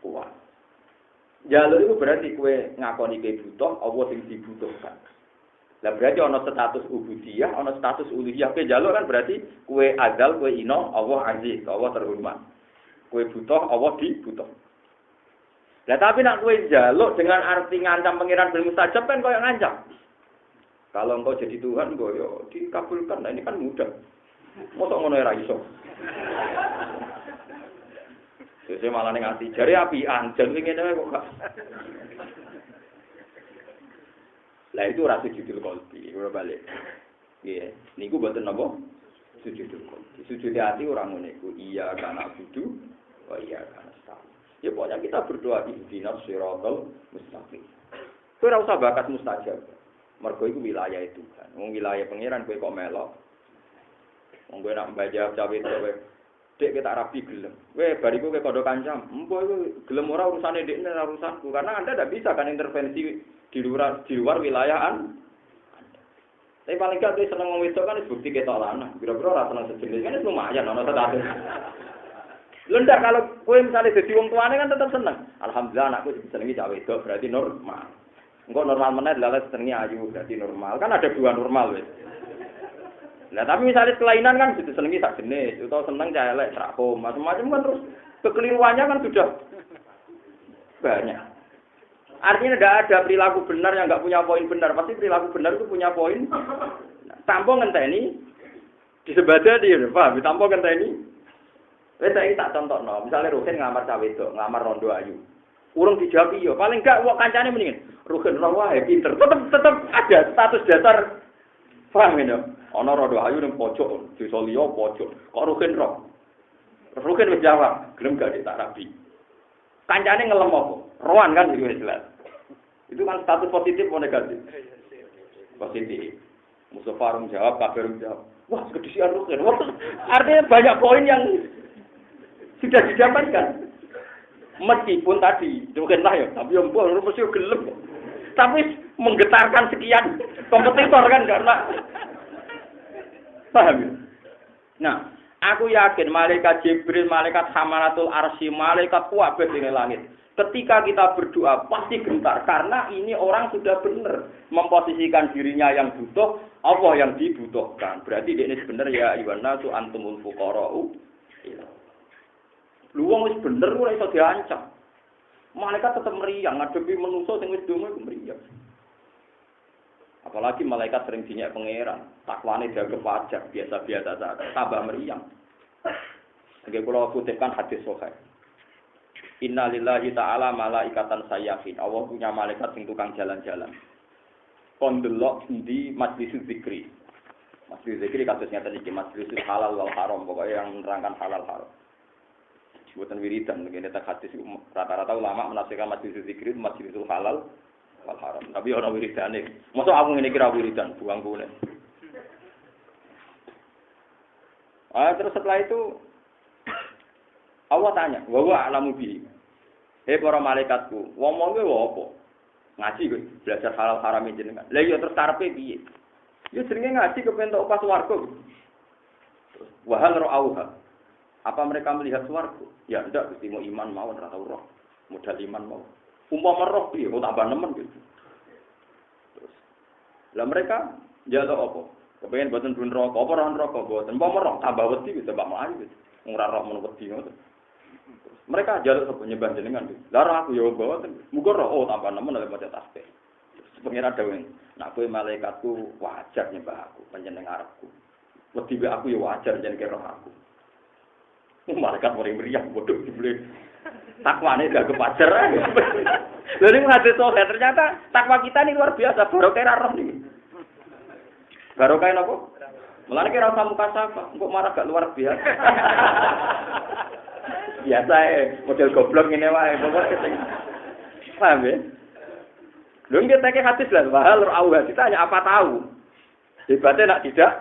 kuat. Jaluk itu berarti kue ngakoni kue butuh, Allah sing dibutuhkan. Lah berarti ana status ubudiyah, ana status uluhiyah. Kue jaluk kan berarti kue azal, kue ino, Allah aziz, Allah terhormat. Kue butuh, Allah dibutuh. Lah tapi nak kue jaluk dengan arti ngancam pangeran bil mustajab kan koyo ngancam. Kalau engkau jadi Tuhan, engkau yo dikabulkan. Nah ini kan mudah. Mosok ngono ora iso. Saya malah ngasih jari apian, jangan ngene kok gak. Lah itu rasa sujudul qalbi, ora balik. Nggih, niku mboten napa? Sujudul qalbi. Sujud hati orang ngene iku iya kana budu, wa iya kana nasta'in. Ya pokoknya kita berdoa ihdinas siratal mustaqim. Kowe ora usah bakat mustajab. Mergo iku wilayah Tuhan. Wong wilayah pangeran kowe kok melok. Wong kowe nak mbajak cawe kowe dek kita rapi gelem. Weh bariku ke kodo kancam. Empo itu gelem ora urusane dekne ora urusanku. Karena Anda tidak bisa kan intervensi di luar wilayah Anda. Tapi paling gak kowe seneng wong wedok kan bukti ketok lanang. Kira-kira ora seneng sejenis kan lumayan ana status. Lendak kalau kowe misalnya dadi wong tuane kan tetap seneng. Alhamdulillah anakku disenengi cah wedok berarti normal. Engko normal meneh lha senengi ayu berarti normal. Kan ada dua normal wis. Nah tapi misalnya kelainan kan sudah senengi sak jenis, atau seneng cah elek, rakom, macam-macam kan terus kekeliruannya kan sudah banyak. Artinya tidak ada perilaku benar yang nggak punya poin benar. Pasti perilaku benar itu punya poin. Tanpa ngenteni disebada dia, paham? Tanpa ngenteni. Saya tak contoh no. Misalnya Ruhin ngamar cah wedok, ngamar rondo ayu. Urung dijawab iya, paling enggak wong kancane mendingin. Ruhin ora wae pinter. Tetep ada status dasar. Paham ya? Ana rondo ayu ning pojok, desa liya pojok. Kok Ruhin ro? Ruhin wis jawab, gelem gak tak rabi. Kancane ngelem apa? Roan kan iki jelas. Itu kan status positif atau negatif? Positif. Mustafa rum jawab, kabeh rum jawab. Wah, kedisian Ruhin. Artinya banyak poin yang sudah didapatkan. Meskipun tadi, mungkin lah ya, tapi yang mbok mesti gelem. Tapi menggetarkan sekian kompetitor kan karena paham ya? Nah, aku yakin malaikat Jibril, malaikat Hamalatul Arsy, malaikat kuwabeh di langit. Ketika kita berdoa pasti gentar karena ini orang sudah benar memposisikan dirinya yang butuh, Allah yang dibutuhkan. Berarti dia ini benar ya Iwana tu antumul fuqara'u. Lu wong wis bener ora iso diancam. Malaikat tetap meriang ngadepi manusa sing wis donga iku meriang. Apalagi malaikat sering dinyak pangeran, takwane dianggap wajar, biasa-biasa saja, tambah meriang. Nggih kula kutipkan hadis sahih. Inna lillahi ta'ala malaikatan sayyahin. Allah punya malaikat sing tukang jalan-jalan. Kon delok di majlis zikri. Majlis zikri kasusnya tadi majlis halal wal haram, pokoknya yang menerangkan halal haram. Buatan wiridan, begini tak hadis rata-rata ulama menafsirkan majlis zikri majlis halal wal haram. Tapi orang wiridan ini, masa aku ini kira wiridan, buang bulan. Terus setelah itu Allah tanya, wa alamu bihi. Para malaikatku, ngomong kowe apa? Ngaji kowe, belajar halal haram jenengan. Lah iya terus karepe piye? Ya jenenge ngaji kepentok pas swarga. Wa hal ra'auha. Apa mereka melihat swarga? Ya ndak, Gusti mau iman mawon ora tau roh. Modal iman mau. Umpama roh piye kok tambah nemen gitu. Terus lah mereka njaluk apa? Kepengen boten pun rokok, apa ora rokok boten. Umpama roh tambah wedi gitu, mbak mau gitu. Ora roh men wedi ngoten. Mereka jaluk sapa nyembah jenengan. Lah aku ya mboten. Muga roh tambah nemen oleh maca tasbih. Pengira dawuh, nek kowe malaikatku wajar nyembah aku, panjenengan arepku. Wedi aku ya wajar jenenge roh aku. Malaikat meriang bodoh dibeli. Takwane gak kepajar. Lha ning hadis sahih ternyata takwa kita ini luar biasa, barokah roh niki. Barokah napa? Mulane kira usah muka sapa, engko marah gak luar biasa. Biasa model goblok ngene wae, pokoke sing paham ya. Lho nggih teke hadis lah, wahal auha ditanya apa tahu. Hebatnya nak tidak.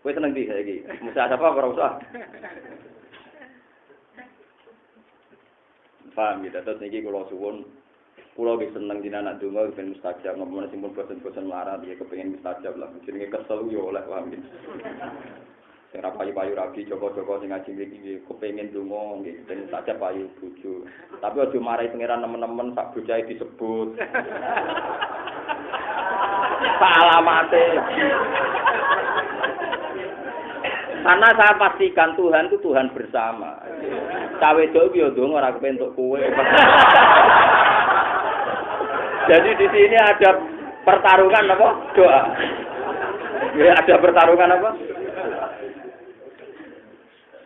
Kowe seneng ndi saiki? Mesti ada apa ora usah. Paham ya, terus niki kula suwun kula wis seneng dina anak donga ben mustajab, ngomong sing pun bosen-bosen melarat ya kepengin mustajab lah. Jenenge kesel yo oleh paham ya. Sing ra payu-payu rabi Joko-joko sing ngaji iki kepengin donga nggih ben mustajab payu bojo. Tapi aja marahi pangeran nemen-nemen sak bocahe disebut. Alamate. Karena saya pastikan Tuhan itu Tuhan bersama. Cawe wedok yo ndonga ora kepentuk kowe. Jadi di sini ada pertarungan apa? Doa. Ya ada pertarungan apa?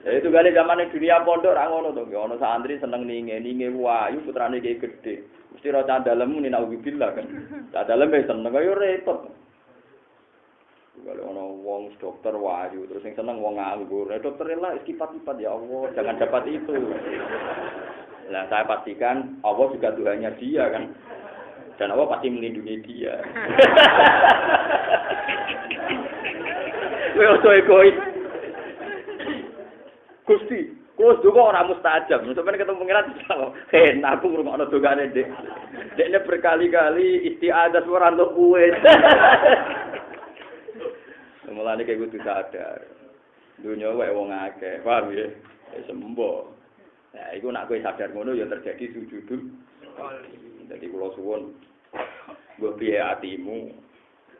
Ya itu kali zaman dunia pondok ra ngono to, ono santri seneng ninge wayu putrane iki gedhe. Mesti ora candalem ni nauzubillah kan. Candalem wis seneng kaya repot. Kalau ono wong dokter wayu terus yang seneng wong nganggur, dokter lah istipat-ipat ya Allah, jangan dapat itu. Nah saya pastikan Allah juga Tuhannya dia kan, dan Allah pasti melindungi dia. Kowe ojo egois. Gusti, kulo juga orang mustajab. Sampeyan ketemu pengiran jawab, aku ngrungokno dongane Dek. Dekne berkali-kali istiadah ora entuk kuwe. Mulane kayak kudu sadar. Dunya wae wong akeh, paham ya? Sembo. Nah, iku nek kowe sadar ngono ya terjadi sujudul. Dadi kula suwun nggo piye atimu.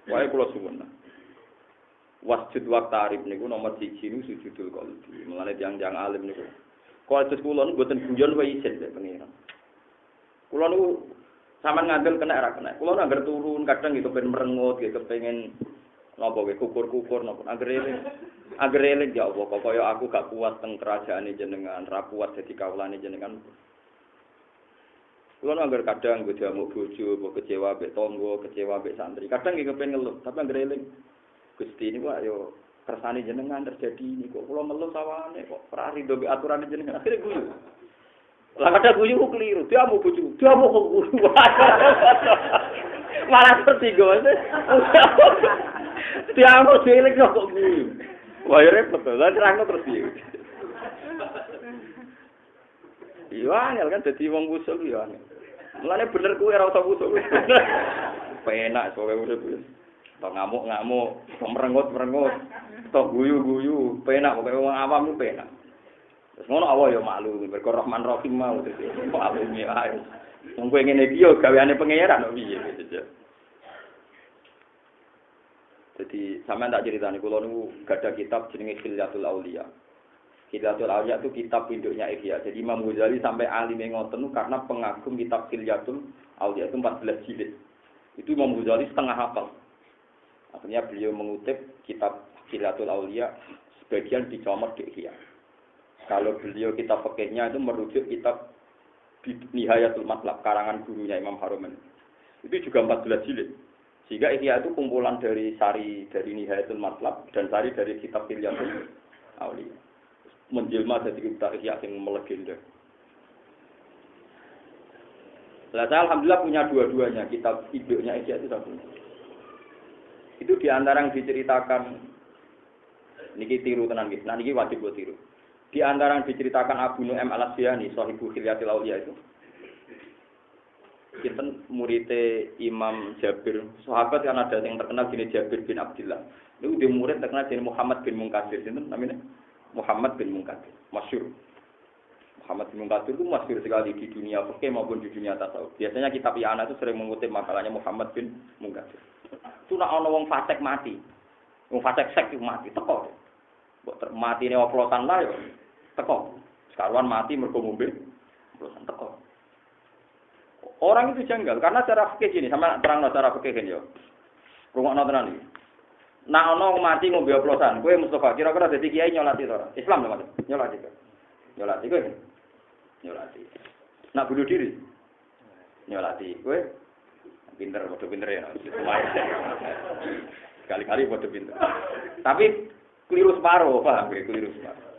Wae kula suwun. Wasjud waqtarib niku nomor 1 niku sujudul qalbi. Mulane tiyang-tiyang alim niku. Kualitas kula niku mboten guyon wae isin nek pengiran. Kula niku sampean ngandel kena ora kena. Kula nang turun kadang gitu ben merengut gitu pengen napa wae kukur-kukur napa anggere ya Allah kok kaya aku gak kuat teng kerajaane jenengan ra kuat dadi kawulane jenengan kula anggere kadang go diamuk bojo mbok kecewa mbek tangga kecewa mbek santri kadang iki kepen ngeluh tapi anggere eling Gusti niku ayo kersane jenengan terjadi ini kok kula ngeluh sawane kok ora rido mbek aturane jenengan akhire guyu lah kadang guyu keliru diamuk bojo diamuk guru malah tertinggal Tiang cilik kok guyu. Wah repot to, lan terangno terus piye. Iya angel kan dadi wong usul ya angel. Mulane bener kuwi ora usah usul. Penak kowe urip wis. Tok ngamuk-ngamuk, tok merengut-merengut, tok guyu-guyu, penak pokoke wong awam ku penak. Terus ngono Allah ya maklum, berkah Rahman Rahim mau dadi maklum ya ae. Wong kowe ngene iki yo gaweane pangeran kok piye gitu. Jadi sampean tak ceritani kula niku gadah kitab jenenge Khilyatul Auliya. Khilyatul Auliya itu kitab induknya Ihya. Jadi Imam Ghazali sampai alim ngoten karena pengagum kitab Khilyatul Auliya itu 14 jilid. Itu Imam Ghazali setengah hafal. Akhirnya beliau mengutip kitab Khilyatul Auliya sebagian dicomot di Ihya. Kalau beliau kitab fikihnya itu merujuk kitab Nihayatul Matlab karangan gurunya Imam Haruman. Itu juga 14 jilid. Sehingga Ihya itu kumpulan dari sari dari Nihayatul Matlab dan sari dari kitab Khilyatul Auliya. Menjelma jadi kitab Ihya yang melegenda. Lah saya alhamdulillah punya dua-duanya, kitab induknya Ihya itu satu. Itu di antara yang diceritakan niki tiru tenan nggih. Nah niki wajib buat tiru. Di antara yang diceritakan Abu Nu'aim Al-Asbahani, Shahibu Khilyatul Auliya itu. Kinten muridé Imam Jabir, sahabat kan ada yang terkenal gini Jabir bin Abdullah. Itu dia murid terkenal jadi Muhammad bin Munkatsir, sinten namanya? Muhammad bin Munkatsir, masyhur. Muhammad bin Munkatsir itu masyhur sekali di dunia fikih maupun di dunia tasawuf. Biasanya kitab I'anah itu sering mengutip makalahnya Muhammad bin Munkatsir. Itu nak ana wong fasik mati. Wong fasik sek mati teko. Mbok matine oplosan lah yo teko. Sekaruan mati mergo ngombe oplosan teko. Orang itu janggal karena cara fikih gini sama terang cara fikih gini yo. Rungokno tenan iki. Nak ana mati ngombe oplosan, kowe Mustafa kira-kira dadi kiai nyolati to ora? Islam lho Mas. Nyolati kok. Nyolati kowe. Nyolati. Nak bunuh diri. Nyolati kowe. Pinter, bodoh pinter ya. Sekali-kali bodoh pinter. Tapi keliru separuh, paham gue? Keliru separuh.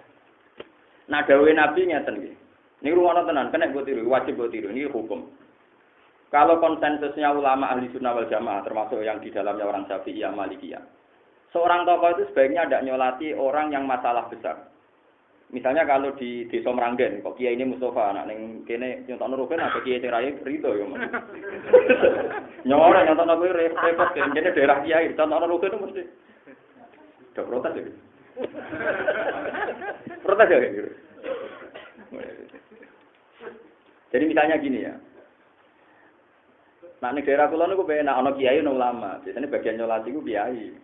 Nah, dawuh Nabi ngeten nggih. Niku rumono tenan, kena mbok tiru, wajib mbok tiru. Ini hukum. Kalau konsensusnya ulama ahli sunnah wal jamaah, termasuk yang di dalamnya orang Syafi'iyah, Malikiyah. Seorang tokoh itu sebaiknya tidak nyolati orang yang masalah besar. Misalnya kalau di Desa Meranggen, kok kiai ini Mustafa, anak ning kene nyontokno rugen apa kiai sing rayi rido ya. Nyora nyontokno kuwi repot kene daerah kiai, nyontokno rugen mesti. Udah protes ya. Protes ya gitu. Jadi misalnya gini ya. Nah ning daerah kula niku penak ana kiai ana ulama. Biasanya bagian nyolati ku kiai.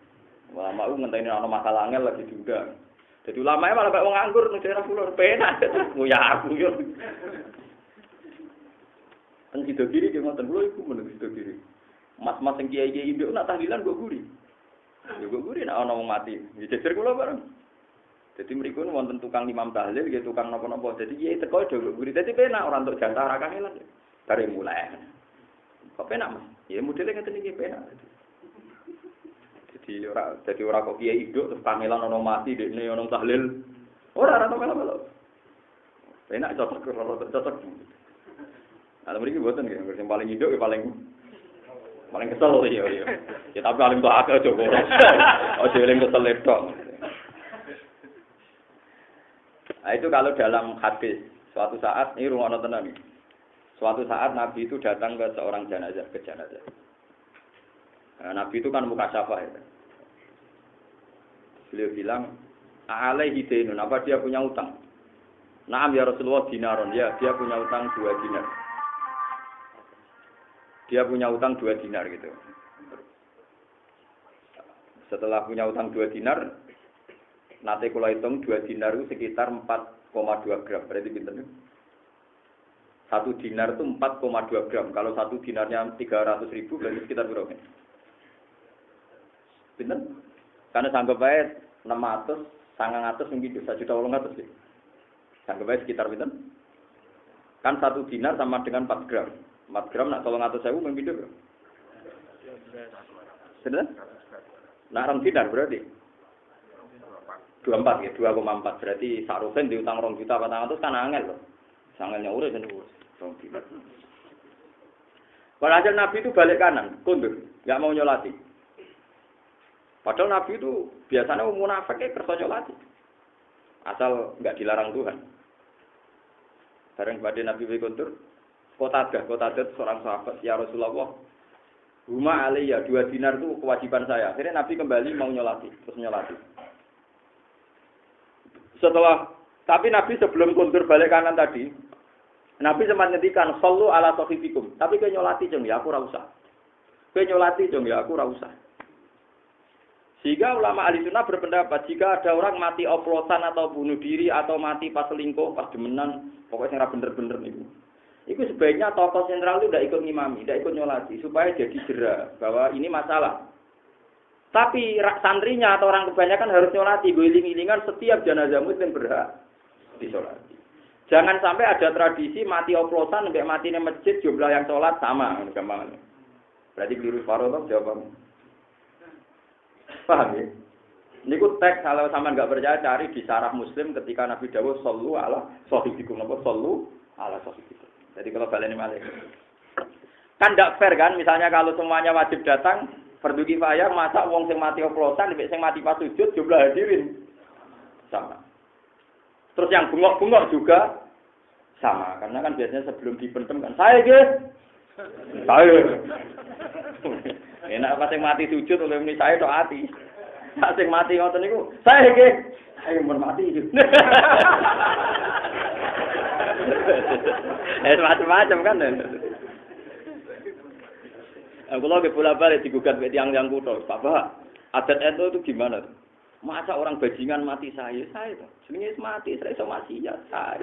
Ulama ku ngenteni ana masalah angel lagi diundang. Jadi ulama malah kayak wong nganggur nang daerah kula penak. Ya aku yo. Teng sido kiri ki ngoten kula iku meneng sido kiri. Mas-mas sing kiai-kiai nduk nak tahlilan kok guri. Ya kok guri nek ana wong mati. Ya jejer kula bareng. Jadi mriku wonten tukang imam tahlil, nggih tukang napa-napa. Jadi kiai teko do guri. Dadi penak ora entuk jantah ra kangelan. Bare mulai. Kok penak Mas? Ya modele ngeten iki penak. Jadi ora kok kiai hidup terus kangelan ono mati dekne ono tahlil. Ora melo-melo. Enak cocok. Nah, mriki mboten nggih, sing paling hidup ya paling kesel ya. Ya tapi paling tok akeh aja kok. Aja eling kesel tok. Nah, itu kalau dalam hadis suatu saat ini rungono tenan iki. Suatu saat Nabi itu datang ke seorang jenazah. Nah, Nabi itu kan mukasyafah ya. Beliau bilang, alaihi dainun, apa dia punya utang? Naam ya Rasulullah dinaron, ya dia punya utang 2 dinar. Dia punya utang 2 dinar gitu. Setelah punya utang 2 dinar, nanti kalau hitung 2 dinar itu sekitar 4,2 gram. Berarti pinter. 1 dinar itu 4,2 gram. Kalau 1 dinarnya 300.000 berarti sekitar berapa? Pinter? Karena sanggup baik 600, 900 mungkin 1.800.000 sih. Sanggup baik sekitar pinter. Kan 1 dinar sama dengan 4 gram. 4 gram nak 300.000 mungkin berapa? Bener? Nah, 2 dinar berarti 24 ya, 2,4 berarti sarufen diutang 2 juta 400 kan angel loh. Sangelnya urus dan urus 2 dinar. Walhasil Nabi itu balik kanan, kundur, enggak mau nyolati. Padahal Nabi itu biasanya munafik kersa nyolati. Asal enggak dilarang Tuhan. Bareng badhe Nabi kondur Qatadah seorang sahabat, ya Rasulullah. Huma alayya 2 dinar itu kewajiban saya. Akhirnya Nabi kembali mau nyolati, terus nyolati. Tapi Nabi sebelum kondur balik kanan tadi, Nabi sempat ngendikan sallu ala sahibikum. Tapi kowe nyolati jeng ya aku ora usah. Kowe nyolati jeng ya aku ora usah. Sehingga ulama ahli sunnah berpendapat jika ada orang mati oplosan atau bunuh diri atau mati pas selingkuh, pas demenan, pokoknya ora bener-bener niku. Itu sebaiknya tokoh sentral itu tidak ikut ngimami, tidak ikut nyolati supaya jadi jera bahwa ini masalah. Tapi santrinya atau orang kebanyakan harus nyolati, guling-gilingan setiap jenazah muslim berhak disolati. Jangan sampai ada tradisi mati oplosan sampai mati di masjid jumlah yang sholat sama, gampang. Berarti keliru separuh toh jawabannya. Paham ya? Ini ku teks kalau sama nggak percaya cari di sarah Muslim ketika Nabi Dawud sallu ala sahibikum, apa sallu ala sahibikum. Jadi kalau balik ini kan tidak fair kan? Misalnya kalau semuanya wajib datang, fardu kifayah, masa wong sing mati oplosan, sing mati pas sujud jumlah hadirin sama. Terus yang bengok-bengok juga sama, karena kan biasanya sebelum dipendem kan saya enak pas yang mati sujud oleh ini saya tok ati. Pas yang mati ngoten niku, saya mun mati. Macam-macam kan. Aku lagi bola-balik digugat ke tiang-tiang kutho. Pak, adat itu gimana? Masa orang bajingan mati saya tuh. Jenenge mati, saya iso mati ya saya.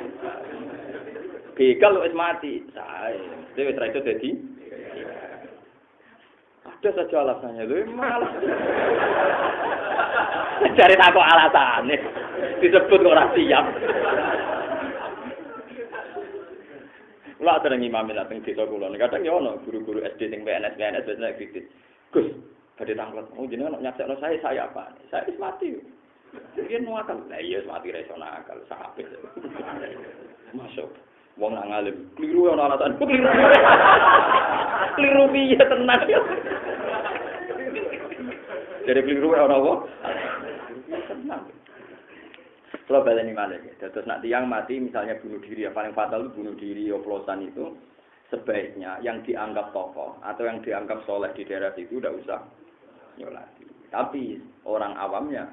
Begal wis mati, saya. Dewe tra iso dadi. Ada saja alasannya, lu malah. Cari tahu alasannya, disebut orang siap. Lah ada ngimami dateng desa kula. Kadang ya ono guru-guru SD sing PNS biasanya kritis. Gus, badhe tanglet. Oh jenengan nyaksekno saya apa? Saya wis mati. Mungkin nuakal. Lah iya mati ra iso nakal, sakit. Masuk. Wong nang alim, kliru ana alasan. Kliru piye tenan. Jadi kliru ana apa? Tenang. Kalau baleni malih, terus nak tiang mati misalnya bunuh diri, yang paling fatal itu bunuh diri, oplosan itu sebaiknya yang dianggap tokoh atau yang dianggap soleh di daerah itu udah usah nyolati. Tapi orang awamnya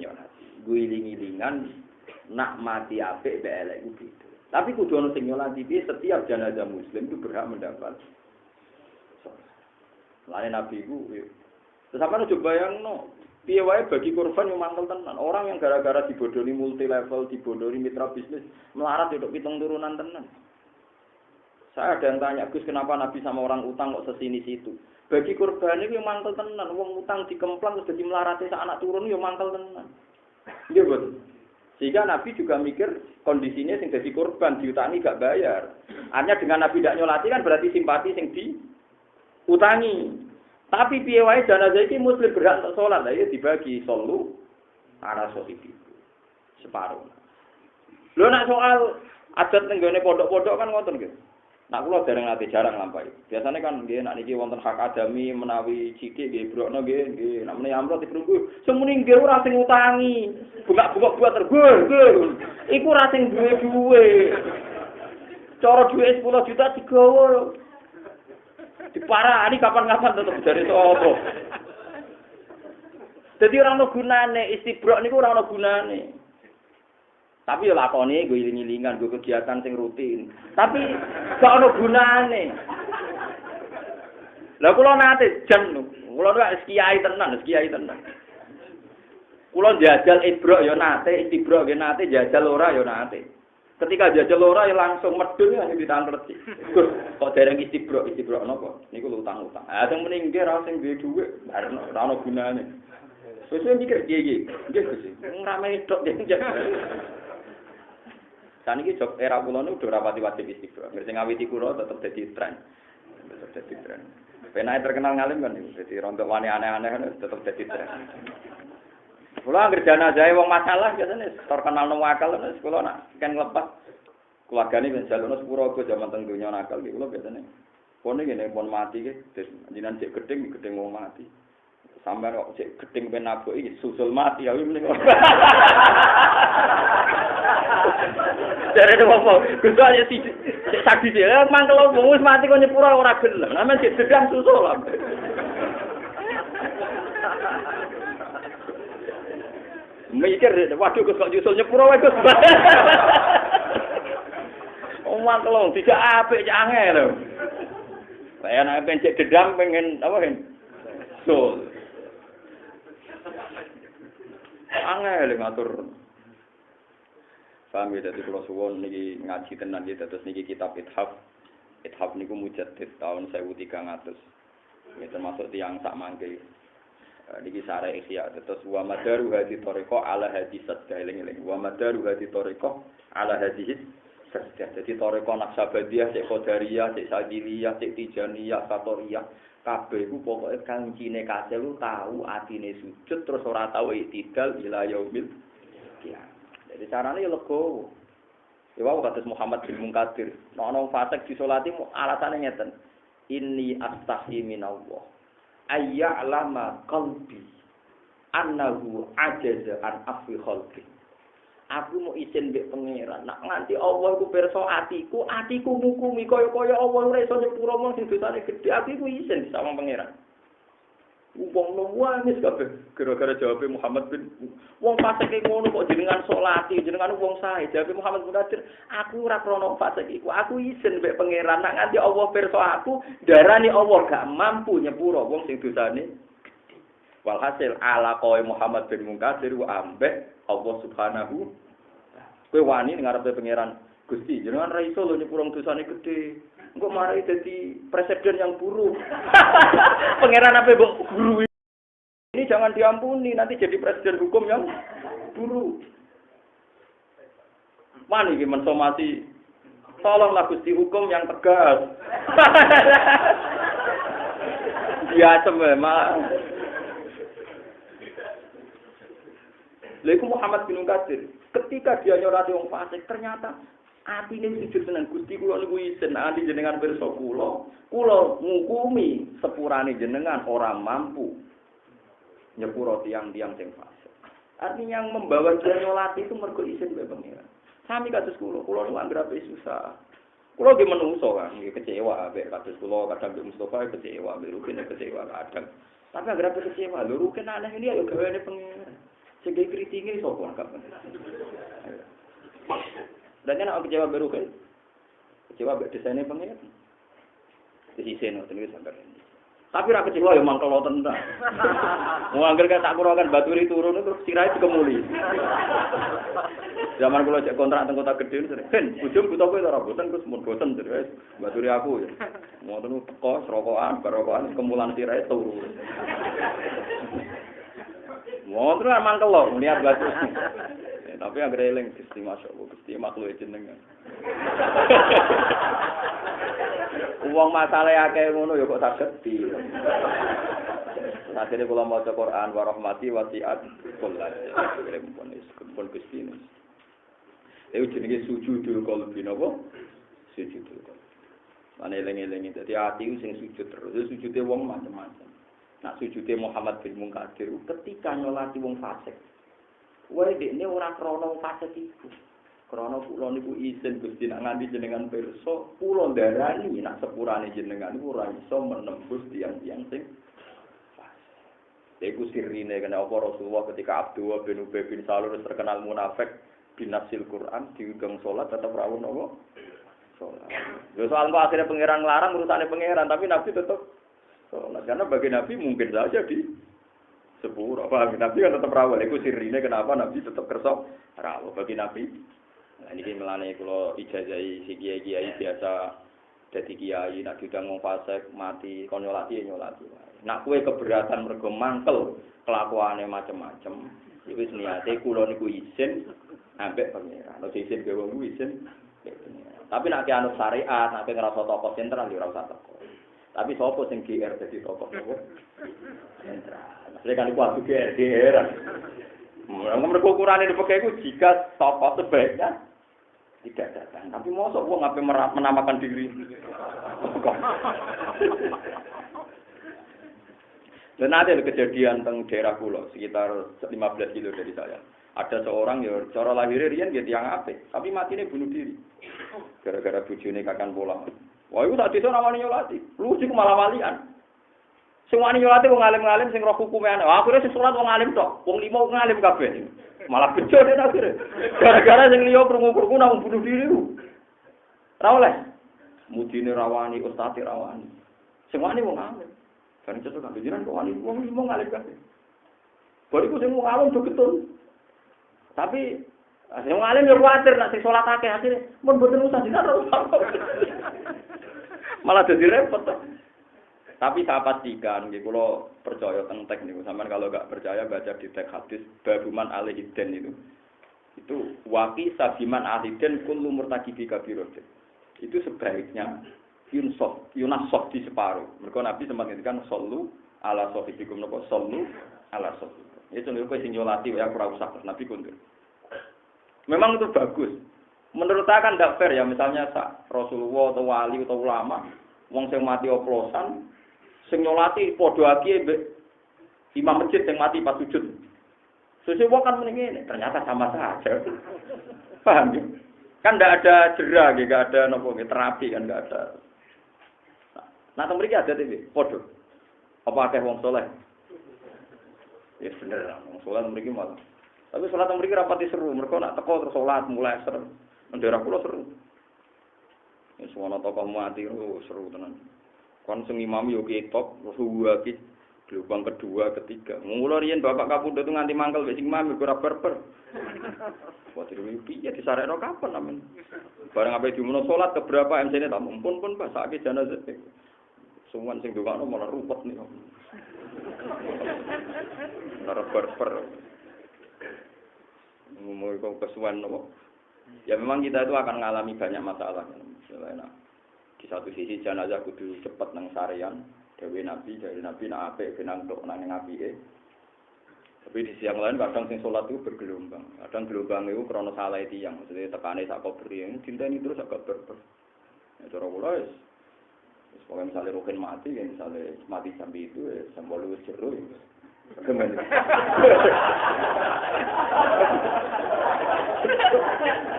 nyolati. Guling-gilingan nak mati apik belek itu. Tapi kudu ono sing nyolati, setiap jenazah muslim itu berhak mendapat. Lain Nabi ku, terus apa coba bayangno? Piye wae bagi korban yang mangkel tenan. Orang yang gara-gara dibodoni multi level, dibodoni mitra bisnis, melarat hidup pitung turunan tenan. Saya ada yang tanya, Gus, kenapa Nabi sama orang utang kok sesini situ? Bagi korban itu yang mangkel tenan. Wong utang dikemplang terus jadi melarati sak anak turun yang mangkel tenan. Nggih, betul. Sehingga Nabi juga mikir kondisinya sing dadi korban diutangi gak bayar. Artinya dengan Nabi tidak nyolati kan berarti simpati sing diutangi. Tapi piye wae jenazah iki muslim berhak untuk salat, ya dibagi sallu ala sahibi. Separuh. Lho nak soal adat ning gone pondok-pondok kan ngoten nggih. Nak kula jarang lampahi. Biasane kan nggih nak niki wonten hak adami menawi cicik nggih brokno nggih nak menawi amrot diprunggu. Semuni nggih ora sing utangi. Bungak-bungak buat tergur. Iku ora sing duwe. Cara duwe 10 juta digawa. Diparani kapan-kapan tetep dari sapa. Dadi ora ono gunane istibrok niku ora ono gunane. Tapi ya lakone gue iling-ilingan, gue kegiatan sing rutin. Tapi gak ono gunane. Lah kula nate jan kula nek kiai tenan. Kula jajal ibrok ya nate, istibrok ya nate, jajal ora ya nate. Ketika jajal ora ya langsung medun ya ditanglet. Gus, kok dereng istibrok napa? Niku utang-utang. Ah sing muni nggih ra sing duwe dhuwit, ora ono gunane. Sesuk mikir piye nggih Gus. Ngrame tok nggih. Saniki jok era kula niku udah rapati wajib istibrok. Ngerti ngawiti kula tetep dadi tren. Penake terkenal ngalim kan niku. Dadi rontok wani aneh-aneh tetep dadi tren. Kula anggere jenazah wong masalah biasane terkenal nang akal wis kula nak kan nglepas keluargane ben jalono sepuro aja jaman teng donya nakal iki kula biasane. Pone ngene pon mati iki jenengan cek gedeng wong mati. sampean kok cek gedeng ben nabuk iki susul mati ya mending. Jare apa? Gusto aja sih saksi sih. Mangkel wong wis mati kok nyepura ora gelem. Sampeyan cek dedang susul lah. Mikir, waduh kok nyusul nyepura wae Gus. Omah kelong tidak apik cak angel lho. Saya nek pencet dedam pengen apa kan? Sul. Angel ngatur. Paham ya dadi kula suwun niki ngaji tenan iki terus niki kitab Ithaf. Ithaf niku mujaddid tahun 1300. Ya termasuk tiyang sak mangke. Niki sare ihya terus wa madaru hadi thariqah ala hadi sadda eling-eling. Wa madaru hadi thariqah ala hadi sadda. Jadi thariqah Naqsabandiyah, Syekh Qadariyah, Syekh Sadiliyah, Syekh Tijaniyah, Satoriyah kabeh iku pokoke kancine kasil lu tahu atine sujud terus ora tahu iktidal ila yaumil qiyamah. Jadi carane ya legowo. Ya wae kados Muhammad bin Munkadir. Nek ana fasik disolati alasane ngeten. Inni astahi minallah. Ayya'lama qalbi annahu ajaza an afi khalqi. Aku mau izin mbek pangeran. Nak nganti Allah iku pirsa atiku ngukumi kaya-kaya Allah ora iso nyepuro wong sing dosane gedhe. Aku izin sama pangeran. Wong nangis kabeh gara-gara jawabe Muhammad bin wong fasik ngono kok jenengan salati, jenengan wong sae. Jawabe Muhammad bin Qadir, aku ora krono fasik iku. Aku izin mbek pangeran. Nak nganti Allah pirsa aku, darani Allah gak mampu nyepuro wong sing dosane gedhe. Walhasil ala qae Muhammad bin Munkadir wa ambek Allah Subhanahu kowe wani ngarepe pangeran Gusti jenengan ra iso lho nyepuro dosane gedhe. Engko marai dadi presiden yang buruk. Pangeran apa mbok guru ini jangan diampuni, nanti jadi presiden hukum yang buruk. Wani iki mensomasi. Tolonglah Gusti hukum yang tegas. Ya memang. Lalu Muhammad bin Qadir, ketika dia nyolati wong fasik, ternyata atine sujud tenan Gusti kula niku isin ati jenengan pirsa kula ngukumi sepurane jenengan ora mampu nyepuro tiang-tiang sing fasik. Artinya yang membawa dia nyolati itu mergo isin mbek pangeran. Sami kados kula niku anggere susah. Kula ge menungso kan, nggih kecewa mbek kados kula kadang mbek Mustofa kecewa, mbek Rukin kecewa kadang. Tapi anggere kecewa lho Rukin aneh ini ayo gaweane pangeran. Sing kritinge sapa kapan. Dan kan aku kecewa baru kan, kecewa desainnya pengen, desain waktu itu sampai. Tapi rakyat kecewa ya mangkel lo tentang. Mau angker kan tak kurangkan baturi turun terus sirai itu kemuli. Zaman kalau cek kontrak teng kota gede itu, kan ujung butuh aku itu rambutan terus mau bosan terus baturi aku ya. Mau tuh teko serokokan, barokokan kemulan sirai turun. Mau terus mangkel lo, lihat batu. Tapi yang greling Gusti masyaallah Gusti makhluk jenengan. Wong masalah akeh ngono ya kok saged. Akhire kula maca Quran wa rahmati wasi'at kullas. Pun Gusti ini. Iku jenenge sujudul qalbi napa? Sujudul qalbi. Mane eling-eling dadi ati sing sujud terus. Sujude wong macam-macam. Nak sujude Muhammad bin Munkadir ketika nyolati wong fasik. Wae dekne ora krana fasik iku. Krana kula niku izin Gusti nak nganti jenengan pirsa, kula ndarani nak sepurane jenengan niku ora iso menembus tiang-tiang sing fasik. Iku sirine kena apa Rasulullah ketika Abdullah bin Ubay bin Salul terkenal munafik binasil Quran diundang salat tetap rawuh napa? Salat. Lho soal kok akhirnya pangeran nglarang urusane pangeran tapi Nabi tetap salat. Karena bagi Nabi mungkin saja di sepuro, paham? Nabi kan tetap rawuh. Iku sirine kenapa Nabi tetap kersa rawuh bagi Nabi. Nah ini melane kula ijazahi si kiai-kiai biasa dadi kiai nek diundang wong fasik mati kon nyolati. Nek kowe keberatan mergo mangkel kelakuane macam-macam, wis niate kula niku izin ambek pangeran. Nek izin gawe wong izin. Tapi nek anut syariat, nek ngrasa tokoh sentral ya ora usah teko. Tapi sapa sing GR dadi tokoh sentral. Saya kan kuat juga di era. Mereka ukurannya di pakai itu jika tokoh sebaiknya tidak datang. Tapi mosok gua ngapain menamakan diri. Dan ada kejadian teng daerah pulau sekitar 15 kilo dari saya. Ada seorang ya cara lahirnya rian dia tiang apik, tapi matinya bunuh diri. Gara-gara bojone kakan pola. Wah, itu tak desa namanya nyolati. Lucu malah walian. Sing wani nyolati wong alim-alim sing roh hukume ana. Akhire sing salat wong alim tok. Wong limo wong alim kabeh. Malah bejo dene akhire. Gara-gara sing liya krungu-krungu nang bunuh diri ku. Ora oleh. Mudine rawani, ustaze rawani. Sing wani wong alim. Kan cocok kan jenengan kok wani wong limo ngalim kabeh. Bariku sing wong alim do betul. Tapi sing wong alim yo kuwatir nek sing salat akeh akhire mun boten usah dinar. Malah dadi repot. Tapi saya pastikan, kalau percaya tentang teks niku, sampean kalau nggak percaya baca di teks hadis babuman alihiden itu waki sabiman alihiden kullu murtakibi kabirotin. Itu sebaiknya yunasof di separuh. Mereka Nabi sempat ngendikan sallu ala sohibikum nopo sallu ala sohibikum. Itu nih kau nyolati ya kurang usah Nabi kundur. Memang itu bagus. Menurut saya kan tidak fair ya, misalnya Rasulullah atau wali atau ulama, wong sing mati oplosan. Sing nyolati padha aki imam masjid yang mati pas sujud. Sesuai kan mending ini, ternyata sama saja. Paham ya? Kan tidak ada jera, tidak ada nopo terapi kan tidak ada. Nah, mereka ada TV, padha. Apa akeh wong soleh? Ya bener lah, wong soleh mereka malah. Tapi salat mereka rapati seru, mereka nak teko terus salat mulai seru. Daerah kula seru. Ya semua tokoh mati seru tenan. Kon sing imam yo ketok, ruwaki gelombang kedua, ketiga. Mula riyen bapak kapundhut nganti mangkel wis sing imam ora berber. Wah dhewe piye disarekno kapan amen. Bareng ape diumuno salat keberapa MC-ne ta mumpun pun pas sakit jenazah. Suwan sing ndongakno malah rupet nih. Ora berber. Ngomong kok kesuwen nopo. Ya memang kita itu akan mengalami banyak masalah. Misalnya di satu sisi jenazah kudu cepet nang sarean, dari Nabi nak apik benang tok nang apike. Tapi di siang lain kadang sing salat itu bergelombang. Kadang gelombang itu krana salah tiyang, maksudnya tekane sak kubri dinteni terus agak berber. Ya cara kula wis pokoke misale rukin mati, ya misale mati sampai itu ya sambal wis jero ya. Kemen.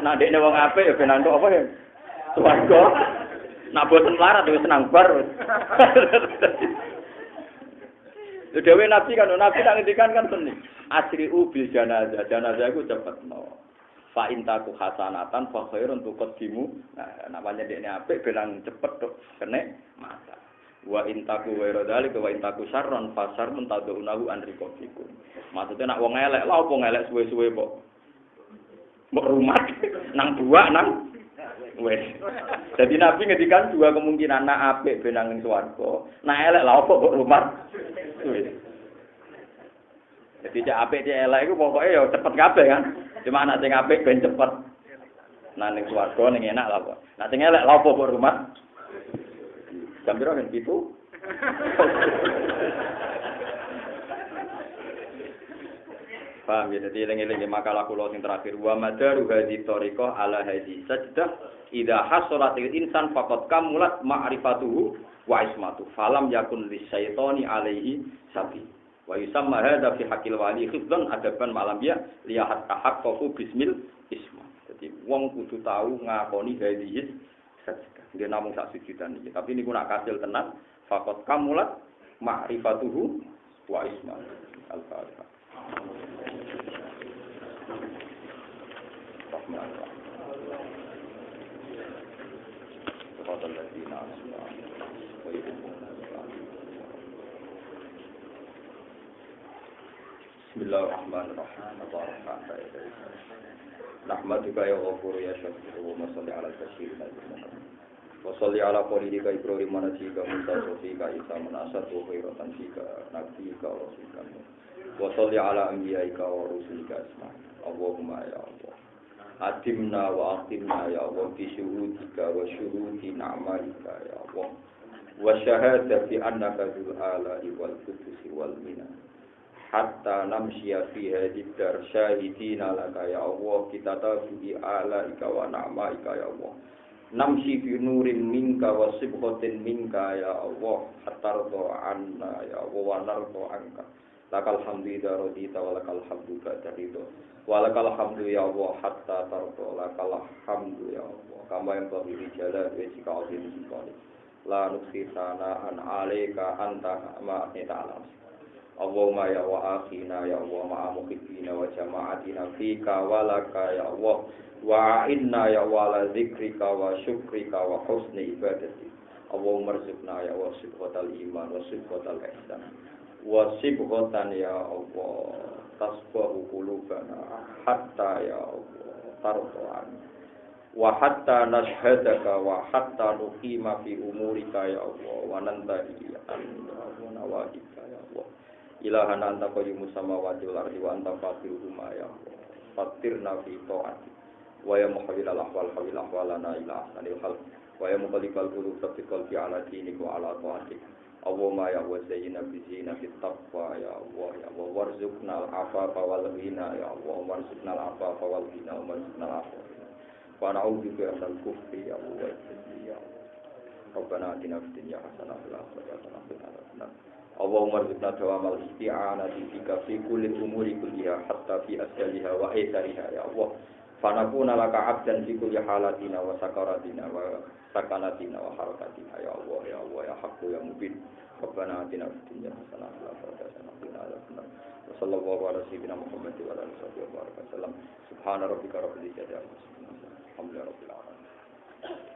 Nah dekne wong apik ya benang tok apa ya? Swarga. Nak boten larat wis senang bar. Dewe Nabi kan nak ngendikan kan seni. Asri'u bil janazah. Janazah iku cepetno. Fa intaku hasanatan fa khairun tuqaddimu. Nah, namanya dekne apik belang cepet tok kene mata. Wa intaku wa dzalika wa intaku syarron fa syarrun tad'unahu an riqabikum. Maksudnya nak wong elek lha opo ngelek suwe-suwe kok. Mbok rumah nang buak nang wes. Jadi Nabi ngedikan dua kemungkinan, nak apik benang ning swarga, nak elek lha opo kok rumah. Wes. Jadi cek apik cek elek iku pokoke ya cepet kabeh kan. Cuma anak sing apik ben cepet. Nah ning swarga ning enak lha kok. Nak sing elek lha opo kok rumah. Jam piro kan itu? Paham ya, jadi eling-eling makalah kula sing terakhir wa madaru hadhi thariqah ala hadhi sajdah idza hasalatil insan faqad kamulat ma'rifatuhu wa ismatu falam yakun lisyaitani alaihi sabi wa yusamma hadza fi haqqil wali khifdan adaban malam ya lihat tahaqqaqu bismil isma. Jadi wong kudu tahu ngakoni hadhi sajdah. Dia namung sak sujudan iki, tapi niku nak kasil tenan faqad kamulat ma'rifatuhu wa ismatu. Al-Fatihah. Bismillahirrahmanirrahim. Nahmaduka ya Ghafur ya Syakur wa sholli ala sayyidina Muhammad. Wa sholli ala qalilika Ibrahim manajika muntasifika Isa manasat wa khairatan fika nabiyika wa rasulika. Wa sholli ala anbiyaika wa rusulika asma'in. Allahumma ya Allah. Adimna wa akhtimna ya Allah bi syuhudika wa syuhudi na'malika ya Allah. Wa syahadati annaka dzul ala'i wal qudusi wal minan. Hatta namshiya fi hadid dar syahidina laka ya Allah kita tabi ala'ika wa na'maika ya Allah namsi fi nurin minka wa sibghatin minka ya Allah hatta anna ya Allah wa narda anka lakal hamdu idza radita wa lakal hamdu ba'da ridha wa lakal hamdu ya Allah hatta tarda lakal hamdu ya Allah kama yang bagi jalal wa jika azim sikali la nuksitana an alayka anta ma ta'lam Allahumma ya wa akhina ya Allah ma'a muhibbina wa jama'atina fika wa laka ya Allah wa inna ya wa la zikrika wa syukrika wa husni ibadati Allahumma rizqna ya wa sibghatal iman wa sibghatal ihsan wa sibghatan ya Allah tasbahu qulubana hatta ya Allah tardu'an wa hatta nashhadaka wa hatta nuqima fi umurika ya Allah wa nantahi an nawajika ya Allah ilahan anta qayyumus samawati wal ardi wa anta fatiruhuma ya Allah fatirna fi ta'ati wa ya muhawwil al ahwal hawil ahwalana ila ahsanil khalq wa ya muqallibal qulub tsabbit qalbi ala dinik wa ala ta'atik Allahumma ya wa zayyina bi zinatit taqwa ya Allah ya Allah warzuqna al afafa wal ghina ya Allah warzuqna al afafa wal ghina warzuqna al afafa wa na'udzu bika min al kufri ya Allah ya Allah Rabbana atina fid dunya hasanah wa fil akhirati hasanah wa qina adzabannar Allahumma rizqna dawamal isti'anati bika fi kulli umuri kulliha hatta fi asjaliha wa aisariha ya Allah fanakuna laka 'abdan fi kulli halatina wa sakaratina wa sakanatina wa harakatina ya Allah ya haqqu ya mubin Rabbana atina fid dunya hasanah wa fil akhirati hasanah wa qina adzabannar wa sallallahu ala sayyidina Muhammad wa ala alihi wa sahbihi subhana rabbika rabbil izzati amma yasifun alhamdulillahi rabbil alamin